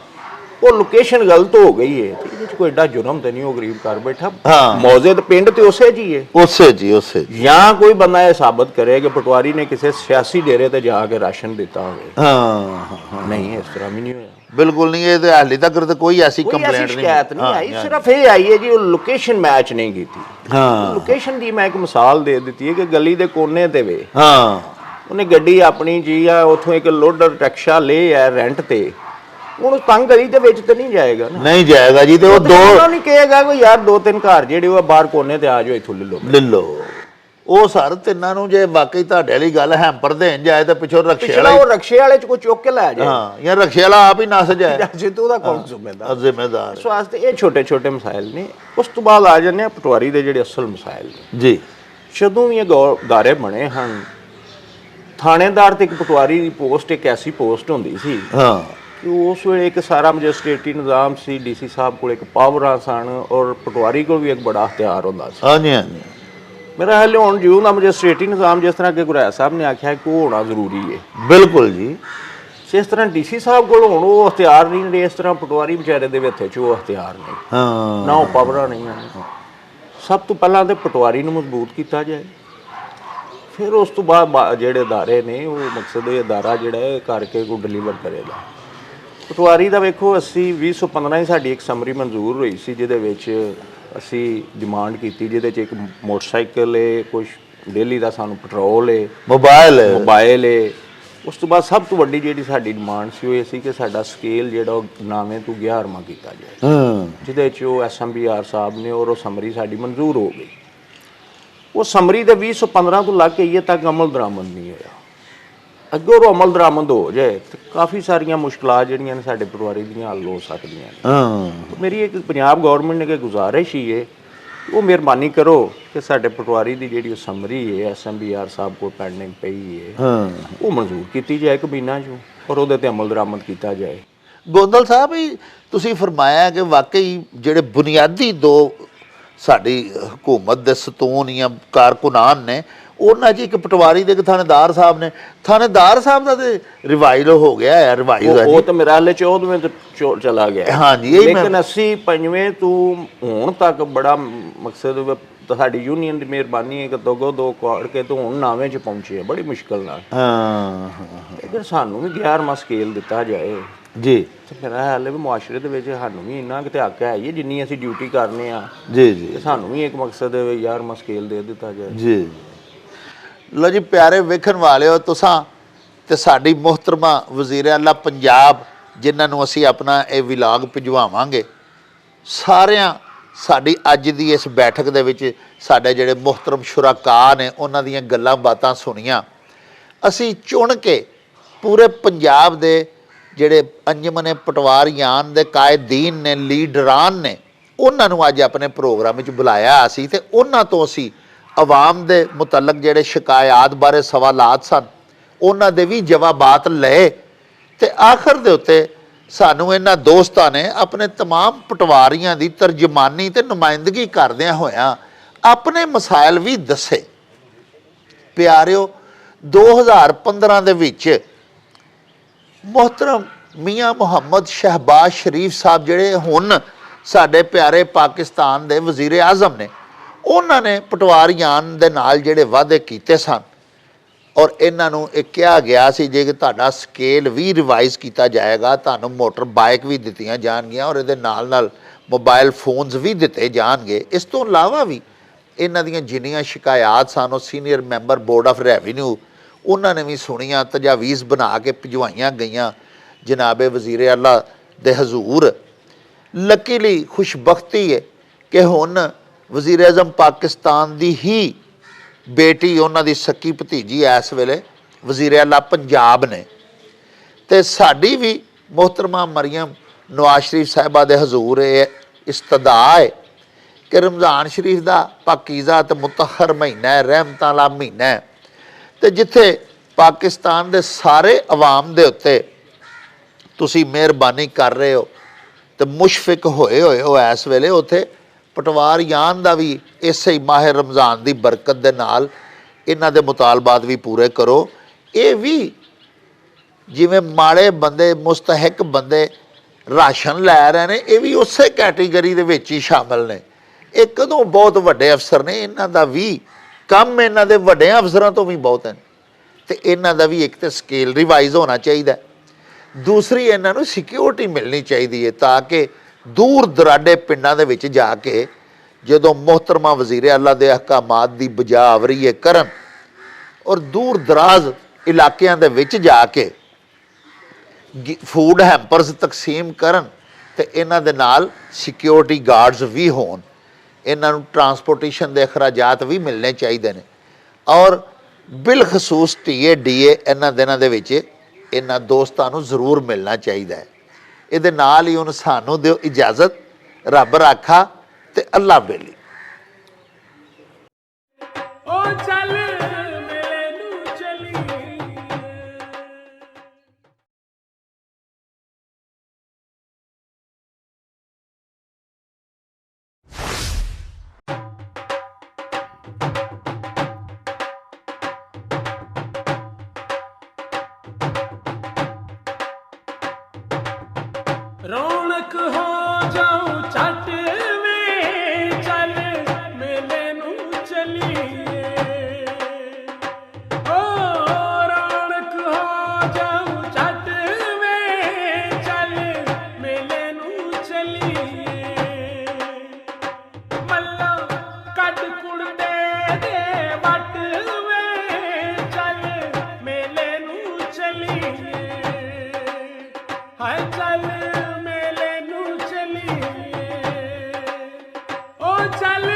ਉਹ ਲੋਕੇਸ਼ਨ ਗਲਤ ਹੋ ਗਈ ਹੈ, ਇਹਦੇ ਚ ਕੋਈ ਏਡਾ ਜੁਰਮ ਤੇ ਨਹੀਂ, ਉਹ ਗਰੀਬ ਘਰ ਬੈਠਾ ਹਾਂ। ਮੌਜੇ ਤੇ ਪਿੰਡ ਤੇ ਉਸੇ ਜੀ ਹੈ। ਉਸੇ ਜੀ ਜਾਂ ਕੋਈ ਬੰਦਾ ਇਹ ਸਾਬਤ ਕਰੇ ਕਿ ਪਟਵਾਰੀ ਨੇ ਕਿਸੇ ਸਿਆਸੀ ਡੇਰੇ ਤੇ ਜਾ ਕੇ ਰਾਸ਼ਨ ਦਿੱਤਾ ਹੋਵੇ। ਹਾਂ ਨਹੀਂ ਇਸ ਤਰ੍ਹਾਂ ਵੀ ਨਹੀਂ ਹੋਇਆ, ਬਿਲਕੁਲ ਨਹੀਂ। ਇਹ ਤੇ ਹਾਲੇ ਤੱਕ ਤੇ ਕੋਈ ਐਸੀ ਕੋਈ ਕੰਪਲੇਂਟ ਐਸੀ ਨਹੀਂ ਸ਼ਿਕਾਇਤ ਨਹੀਂ ਆਈ, ਸਿਰਫ ਇਹ ਆਈ ਹੈ ਜੀ ਉਹ ਲੋਕੇਸ਼ਨ ਮੈਚ ਨਹੀਂ ਕੀਤੀ। ਹਾਂ ਲੋਕੇਸ਼ਨ ਦੀ ਮੈਂ ਇੱਕ ਮਿਸਾਲ ਦੇ ਦਿੱਤੀ ਹੈ ਕਿ ਗਲੀ ਦੇ ਕੋਨੇ ਤੇ ਵੇ ਹਾਂ ਉਹਨੇ ਗੱਡੀ ਆਪਣੀ ਜੀ ਆ ਉੱਥੋਂ ਇੱਕ ਲੋਡਰ ਰਿਕਸ਼ਾ ਲੈ ਆ ਰੈਂਟ ਤੇ, ਹੁਣ ਤੰਗ ਗਲੀ ਦੇ ਵਿੱਚ ਤੇ ਨਹੀਂ ਜਾਏਗਾ ਨਾ, ਨਹੀਂ ਜਾਏਗਾ ਜੀ। ਤੇ ਉਹ 2 ਨਹੀਂ ਕਹੇਗਾ ਕੋਈ ਯਾਰ 2-3 ਘਰ ਜਿਹੜੇ ਉਹ ਬਾਹਰ ਕੋਨੇ ਤੇ ਆ ਜਾਓ ਇੱਥੋਂ ਲੈ ਲਓ। ਉਹ ਸਰ ਤਿੰਨਾਂ ਨੂੰ ਜੇ ਵਾਕਈ ਤੁਹਾਡੇ ਵਾਲੀ ਗੱਲ ਹੈਂਪਰ ਦੇਣ ਜਾਏ ਤਾਂ ਪਿੱਛੋਂ ਰਕਸ਼ੇ ਪਿਛਲਾ ਉਹ ਰਕਸ਼ੇ ਵਾਲੇ ਚ ਕੋਈ ਚੁੱਕ ਕੇ ਲੈ ਜਾਏ। ਹਾਂ ਜਾਂ ਰਕਸ਼ੇ ਵਾਲਾ ਆਪ ਹੀ ਨਸ ਜਾਏ, ਜਿੱਤੋਂ ਦਾ ਕੌਣ ਜ਼ਿੰਮੇਦਾਰ। ਜ਼ਿੰਮੇਦਾਰ। ਇਸ ਵਾਸਤੇ ਇਹ ਛੋਟੇ-ਛੋਟੇ ਮਸਾਇਲ ਨੇ। ਉਸ ਤੋਂ ਬਾਅਦ ਆ ਜਾਂਦੇ ਆ ਪਟਵਾਰੀ ਦੇ ਜਿਹੜੇ ਅਸਲ ਮਸਾਇਲ ਨੇ। ਜੀ ਜਦੋਂ ਵੀ ਇਹ ਅਦਾਰੇ ਬਣੇ ਹਨ, ਥਾਣੇਦਾਰ ਤੇ ਇੱਕ ਪਟਵਾਰੀ ਦੀ ਪੋਸਟ ਇੱਕ ਐਸੀ ਪੋਸਟ ਹੁੰਦੀ ਸੀ ਹਾਂ ਕਿ ਉਸ ਵੇਲੇ ਇੱਕ ਸਾਰਾ ਮੈਜਿਸਟ੍ਰੇਟੀ ਨਿਜ਼ਾਮ ਸੀ, ਡੀਸੀ ਸਾਹਿਬ ਕੋਲ ਇੱਕ ਪਾਵਰਾਂ ਸਨ ਔਰ ਪਟਵਾਰੀ ਕੋਲ ਵੀ ਇੱਕ ਬੜਾ ਹਥਿਆਰ ਹੁੰਦਾ ਸੀ। ਹਾਂਜੀ ਹਾਂਜੀ ਮੇਰਾ ਹਾਲੇ ਹੁਣ ਜਿਉਂ ਦਾ ਮੈਜਿਸਟ੍ਰੇਟੀ ਨਿਜ਼ਾਮ ਜਿਸ ਤਰ੍ਹਾਂ ਕਿ ਗੁਰਾਇਆ ਸਾਹਿਬ ਨੇ ਆਖਿਆ ਕਿ ਉਹ ਹੋਣਾ ਜ਼ਰੂਰੀ ਹੈ, ਬਿਲਕੁਲ ਜੀ। ਜਿਸ ਤਰ੍ਹਾਂ ਡੀਸੀ ਸਾਹਿਬ ਕੋਲ ਹੁਣ ਉਹ ਹਥਿਆਰ ਨਹੀਂ ਨੇ, ਇਸ ਤਰ੍ਹਾਂ ਪਟਵਾਰੀ ਵਿਚਾਰੇ ਦੇ ਹੱਥੇ 'ਚ ਉਹ ਹਥਿਆਰ ਨਹੀਂ, ਹਾਂ ਨਾ ਉਹ ਪਾਵਰਾਂ ਨਹੀਂ ਹਨ। ਸਭ ਤੋਂ ਪਹਿਲਾਂ ਤੇ ਪਟਵਾਰੀ ਨੂੰ ਮਜ਼ਬੂਤ ਕੀਤਾ ਜਾਏ, ਫਿਰ ਉਸ ਤੋਂ ਬਾਅਦ ਜਿਹੜੇ ਅਦਾਰੇ ਨੇ ਉਹ ਮਕਸਦ ਇਹ ਅਦਾਰਾ ਜਿਹੜਾ ਹੈ ਕਰਕੇ ਕੋਈ ਡਿਲੀਵਰ ਕਰੇਗਾ। ਪਟਵਾਰੀ ਦਾ ਵੇਖੋ 2015 ਹੀ ਸਾਡੀ ਇੱਕ ਸਮਰੀ ਮਨਜ਼ੂਰ ਹੋਈ ਸੀ ਜਿਹਦੇ ਵਿੱਚ ਅਸੀਂ ਡਿਮਾਂਡ ਕੀਤੀ, ਜਿਹਦੇ 'ਚ ਇੱਕ ਮੋਟਰਸਾਈਕਲ ਹੈ, ਕੁਛ ਡੇਲੀ ਦਾ ਸਾਨੂੰ ਪੈਟਰੋਲ ਹੈ, ਮੋਬਾਈਲ ਹੈ। ਉਸ ਤੋਂ ਬਾਅਦ ਸਭ ਤੋਂ ਵੱਡੀ ਜਿਹੜੀ ਸਾਡੀ ਡਿਮਾਂਡ ਸੀ ਉਹ ਇਹ ਸੀ ਕਿ ਸਾਡਾ ਸਕੇਲ ਜਿਹੜਾ ਉਹ 9ਵੇਂ ਤੋਂ 11ਵਾਂ ਕੀਤਾ ਜਾਏ, ਜਿਹਦੇ 'ਚ ਉਹ SMBR ਸਾਹਿਬ ਨੇ ਔਰ ਉਹ ਸਮਰੀ ਸਾਡੀ ਮਨਜ਼ੂਰ ਹੋ ਗਈ। ਉਹ ਸਮਰੀ ਦੇ 2015 ਤੋਂ ਲੱਗ ਕੇ ਇਹ ਤੱਕ ਅਮਲ ਦਰਾਮਦ ਨਹੀਂ ਹੋਇਆ। ਅੱਗੇ ਉਹ ਅਮਲ ਦਰਾਮਦ ਹੋ ਜਾਏ ਤੇ ਕਾਫੀ ਸਾਰੀਆਂ ਮੁਸ਼ਕਲਾਂ ਜਿਹੜੀਆਂ ਨੇ ਸਾਡੇ ਪਟਵਾਰੀ ਦੀਆਂ ਹੱਲ ਹੋ ਸਕਦੀਆਂ ਨੇ। ਮੇਰੀ ਇੱਕ ਪੰਜਾਬ ਗੌਰਮੈਂਟ ਨੇ ਕਿ ਗੁਜ਼ਾਰਿਸ਼ ਹੀ ਹੈ, ਉਹ ਮਿਹਰਬਾਨੀ ਕਰੋ ਕਿ ਸਾਡੇ ਪਟਵਾਰੀ ਦੀ ਜਿਹੜੀ ਸਮਰੀ ਹੈ SMBR ਸਾਹਿਬ ਕੋਲ ਪੈਂਡਿੰਗ ਪਈ ਹੈ ਉਹ ਮਨਜ਼ੂਰ ਕੀਤੀ ਜਾਏ ਕਬੀਨਾ 'ਚੋਂ ਔਰ ਉਹਦੇ ਤੇ ਅਮਲ ਦਰਾਮਦ ਕੀਤਾ ਜਾਏ। ਗੋਂਦਲ ਸਾਹਿਬ ਹੀ ਤੁਸੀਂ ਫਰਮਾਇਆ ਕਿ ਵਾਕਈ ਜਿਹੜੇ ਬੁਨਿਆਦੀ 2 ਸਾਡੀ ਹਕੂਮਤ ਦੇ ਸਤੂਨ ਜਾਂ ਕਾਰਕੁਨਾਨ ਨੇ ਉਹਨਾਂ 'ਚ ਇੱਕ ਪਟਵਾਰੀ ਦੇ ਇੱਕ ਥਾਣੇਦਾਰ ਸਾਹਿਬ ਨੇ, ਥਾਣੇਦਾਰ ਸਾਹਿਬ ਦਾ ਤੇ ਰਿਵਾਈਜ਼ ਹੋ ਗਿਆ ਹੈ, ਰਿਵਾਈਜ਼ ਹੈ ਉਹ ਜੀ। ਤਾਂ ਮੇਰਾ ਹਾਲੇ 14ਵੇਂ ਤੇ ਚਲਾ ਗਿਆ। ਹਾਂਜੀ, ਇਹੀ ਮੈਂ- ਲੇਕਿਨ ਅਸੀਂ 5ਵੇਂ ਤੋਂ ਹੁਣ ਤੱਕ ਬੜਾ ਮਕਸਦ ਸਾਡੀ ਯੂਨੀਅਨ ਦੀ ਮਿਹਰਬਾਨੀ ਹੈ ਕਿ ਦੋ ਕਾੜ ਕੇ ਤੋਂ ਹੁਣ 9ਵੇਂ 'ਚ ਪਹੁੰਚੇ ਆ ਬੜੀ ਮੁਸ਼ਕਲ ਨਾਲ। ਹਾਂ ਅਗਰ ਸਾਨੂੰ ਵੀ 11ਵਾਂ ਸਕੇਲ ਦਿੱਤਾ ਜਾਏ ਜੀ ਤੇ ਮੇਰਾ ਹਾਲ ਹੈ ਵੀ ਮੁਆਸ਼ਰੇ ਦੇ ਵਿੱਚ ਸਾਨੂੰ ਵੀ ਇੰਨਾ ਕਿਤੇ ਹੱਕ ਹੈ ਹੀ ਜਿੰਨੀ ਅਸੀਂ ਡਿਊਟੀ ਕਰਨੇ ਆ ਜੀ ਜੀ ਤੇ ਸਾਨੂੰ ਵੀ ਇੱਕ ਮਕਸਦ ਹੈ 11ਵਾਂ ਸਕੇਲ ਦੇ ਦਿੱਤਾ ਜਾਏ ਜੀ। ਲੋ ਜੀ ਪਿਆਰੇ ਵੇਖਣ ਵਾਲਿਓ, ਤੁਸਾਂ ਤੇ ਸਾਡੀ ਮੁਹਤਰਮਾ ਵਜ਼ੀਰ ਆਲਾ ਪੰਜਾਬ ਜਿਨ੍ਹਾਂ ਨੂੰ ਅਸੀਂ ਆਪਣਾ ਇਹ ਵਿਲਾਗ ਭਿਜਵਾਵਾਂਗੇ, ਸਾਰਿਆਂ ਸਾਡੀ ਅੱਜ ਦੀ ਇਸ ਬੈਠਕ ਦੇ ਵਿੱਚ ਸਾਡੇ ਜਿਹੜੇ ਮੁਹਤਰਮ ਸ਼ੁਰਾਕਾ ਨੇ ਉਹਨਾਂ ਦੀਆਂ ਗੱਲਾਂ ਬਾਤਾਂ ਸੁਣੀਆਂ। ਅਸੀਂ ਚੁਣ ਕੇ ਪੂਰੇ ਪੰਜਾਬ ਦੇ ਜਿਹੜੇ ਅੰਜਮਨ ਪਟਵਾਰੀਆਨ ਦੇ ਕਾਇਦੀਨ ਨੇ, ਲੀਡਰਾਨ ਨੇ, ਉਹਨਾਂ ਨੂੰ ਅੱਜ ਆਪਣੇ ਪ੍ਰੋਗਰਾਮ ਵਿੱਚ ਬੁਲਾਇਆ ਸੀ ਤੇ ਉਹਨਾਂ ਤੋਂ ਅਸੀਂ ਆਵਾਮ ਦੇ ਮੁਤਲਕ ਜਿਹੜੇ ਸ਼ਿਕਾਇਤ ਬਾਰੇ ਸਵਾਲਾਤ ਸਨ ਉਹਨਾਂ ਦੇ ਵੀ ਜਵਾਬਾਤ ਲਏ ਤੇ ਆਖਰ ਦੇ ਉੱਤੇ ਸਾਨੂੰ ਇਹਨਾਂ ਦੋਸਤਾਂ ਨੇ ਆਪਣੇ तमाम ਪਟਵਾਰੀਆਂ ਦੀ ਤਰਜਮਾਨੀ ਤੇ ਨੁਮਾਇੰਦਗੀ ਕਰਦਿਆਂ ਹੋਇਆਂ ਆਪਣੇ ਮਸਾਇਲ ਵੀ ਦੱਸੇ। ਪਿਆਰਿਓ, 2015 ਦੇ ਵਿੱਚ ਮੁਹਤਰਮ ਮੀਆਂ ਮੁਹੰਮਦ ਸ਼ਹਿਬਾਜ਼ ਸ਼ਰੀਫ ਸਾਹਿਬ ਜਿਹੜੇ ਹੁਣ ਸਾਡੇ ਪਿਆਰੇ ਪਾਕਿਸਤਾਨ ਦੇ ਵਜ਼ੀਰ ਆਜ਼ਮ ਨੇ, ਉਹਨਾਂ ਨੇ ਪਟਵਾਰੀਆਨ ਦੇ ਨਾਲ ਜਿਹੜੇ ਵਾਅਦੇ ਕੀਤੇ ਸਨ ਔਰ ਇਹਨਾਂ ਨੂੰ ਇਹ ਕਿਹਾ ਗਿਆ ਸੀ ਜੇ ਕਿ ਤੁਹਾਡਾ ਸਕੇਲ ਵੀ ਰਿਵਾਈਜ਼ ਕੀਤਾ ਜਾਏਗਾ, ਤੁਹਾਨੂੰ ਮੋਟਰ ਬਾਈਕ ਵੀ ਦਿੱਤੀਆਂ ਜਾਣਗੀਆਂ ਔਰ ਇਹਦੇ ਨਾਲ ਨਾਲ ਮੋਬਾਈਲ ਫੋਨਸ ਵੀ ਦਿੱਤੇ ਜਾਣਗੇ। ਇਸ ਤੋਂ ਇਲਾਵਾ ਵੀ ਇਹਨਾਂ ਦੀਆਂ ਜਿੰਨੀਆਂ ਸ਼ਿਕਾਇਤ ਸਨ ਉਹ senior member board of revenue ਉਹਨਾਂ ਨੇ ਵੀ ਸੁਣੀਆਂ, ਤਜਾਵੀਜ਼ ਬਣਾ ਕੇ ਭਿਜਵਾਈਆਂ ਗਈਆਂ ਜਨਾਬੇ ਵਜ਼ੀਰ ਆਲਾ ਦੇ ਹਜ਼ੂਰ। ਲੱਕੀਲੀ ਖੁਸ਼ਬਖਤੀ ਹੈ ਕਿ ਹੁਣ ਵਜ਼ੀਰ ਆਜ਼ਮ ਪਾਕਿਸਤਾਨ ਦੀ ਹੀ ਬੇਟੀ, ਉਹਨਾਂ ਦੀ ਸਕੀ ਭਤੀਜੀ ਇਸ ਵੇਲੇ ਵਜ਼ੀਰ ਆਲਾ ਪੰਜਾਬ ਨੇ ਤੇ ਸਾਡੀ ਵੀ ਮੁਹਤਰਮਾ ਮਰੀਮ ਨਵਾਜ਼ ਸ਼ਰੀਫ ਸਾਹਿਬਾ ਦੇ ਹਜ਼ੂਰ ਇਹ ਇਸਤਦਾ ਹੈ ਕਿ ਰਮਜ਼ਾਨ ਸ਼ਰੀਫ ਦਾ ਪਾਕੀਜ਼ਾ ਤੇ ਮੁਤਹਰ ਮਹੀਨਾ ਹੈ, ਰਹਿਮਤਾਂ ਵਾਲਾ ਮਹੀਨਾ ਹੈ ਤੇ ਜਿੱਥੇ ਪਾਕਿਸਤਾਨ ਦੇ ਸਾਰੇ ਅਵਾਮ ਦੇ ਉੱਤੇ ਤੁਸੀਂ ਮਿਹਰਬਾਨੀ ਕਰ ਰਹੇ ਹੋ ਤੇ ਮੁਸ਼ਫਿਕ ਹੋਏ ਹੋ ਇਸ ਵੇਲੇ, ਉੱਥੇ ਪਟਵਾਰੀਆਨ ਦਾ ਵੀ ਇਸੇ ਹੀ ਮਾਹ ਰਮਜ਼ਾਨ ਦੀ ਬਰਕਤ ਦੇ ਨਾਲ ਇਹਨਾਂ ਦੇ ਮੁਤਾਲਬਾਤ ਵੀ ਪੂਰੇ ਕਰੋ। ਇਹ ਵੀ ਜਿਵੇਂ ਮਾੜੇ ਬੰਦੇ, ਮੁਸਤਹਿਕ ਬੰਦੇ ਰਾਸ਼ਨ ਲੈ ਰਹੇ ਨੇ, ਇਹ ਵੀ ਉਸੇ ਕੈਟੇਗਰੀ ਦੇ ਵਿੱਚ ਹੀ ਸ਼ਾਮਲ ਨੇ। ਇਹ ਕਦੋਂ ਬਹੁਤ ਵੱਡੇ ਅਫਸਰ ਨੇ, ਇਹਨਾਂ ਦਾ ਵੀ ਕੰਮ ਇਹਨਾਂ ਦੇ ਵੱਡਿਆਂ ਅਫਸਰਾਂ ਤੋਂ ਵੀ ਬਹੁਤ ਹੈ ਤੇ ਇਹਨਾਂ ਦਾ ਵੀ ਇੱਕ ਤਾਂ ਸਕੇਲ ਰਿਵਾਈਜ਼ ਹੋਣਾ ਚਾਹੀਦਾ, ਦੂਸਰੀ ਇਹਨਾਂ ਨੂੰ ਸਿਕਿਉਰਿਟੀ ਮਿਲਣੀ ਚਾਹੀਦੀ ਹੈ ਤਾਂ ਕਿ ਦੂਰ ਦਰਾਡੇ ਪਿੰਡਾਂ ਦੇ ਵਿੱਚ ਜਾ ਕੇ ਜਦੋਂ ਮੁਹਤਰਮਾ ਵਜ਼ੀਰ ਆਲਾ ਦੇ ਅਹਿਕਾਮਾਤ ਦੀ ਬਜਾਵਰੀ ਕਰਨ ਔਰ ਦੂਰ ਦਰਾਜ਼ ਇਲਾਕਿਆਂ ਦੇ ਵਿੱਚ ਜਾ ਕੇ ਫੂਡ ਹੈਂਪਰਸ ਤਕਸੀਮ ਕਰਨ ਤੇ ਇਹਨਾਂ ਦੇ ਨਾਲ ਸਿਕਿਉਰਿਟੀ ਗਾਰਡਸ ਵੀ ਹੋਣ, ਇਹਨਾਂ ਨੂੰ ਟਰਾਂਸਪੋਰਟੇਸ਼ਨ ਦੇ ਅਖਰਾਜਾਤ ਵੀ ਮਿਲਣੇ ਚਾਹੀਦੇ ਨੇ ਔਰ ਬਿਲਖਸੂਸ TADA ਇਹਨਾਂ ਦਿਨਾਂ ਦੇ ਵਿੱਚ ਇਹਨਾਂ ਦੋਸਤਾਂ ਨੂੰ ਜ਼ਰੂਰ ਮਿਲਣਾ ਚਾਹੀਦਾ ਹੈ। ਇਹਦੇ ਨਾਲ ਹੀ ਹੁਣ ਸਾਨੂੰ ਦਿਓ ਇਜਾਜ਼ਤ, ਰੱਬ ਰਾਖਾ ਤੇ ਅੱਲਾ ਬੇਲੀ। ਰੌਣਕ ਹੋ ਜਾਉ ਛੱਟ ਵੇ ਚੱਲ ਮੇਲੇ ਨੂੰ ਚਲੀਏ, ਓ ਰੌਣਕ ਹੋ ਜਾਉ ਛੱਟ ਵੇ ਚੱਲ ਮੇਲੇ ਨੂੰ ਚਲੀਏ, ਮੱਲਾ ਕੱਢ ਕੁੜਦੇ ਦੇ ਵੱਟ ਵੇ ਚੱਲ ਮੇਲੇ ਨੂੰ ਚਲੀਏ, ਹਾਏ ਚੱਲ ਮੇਲੇ ਨੂੰ ਚਲੀਏ, ਓ ਚੱਲ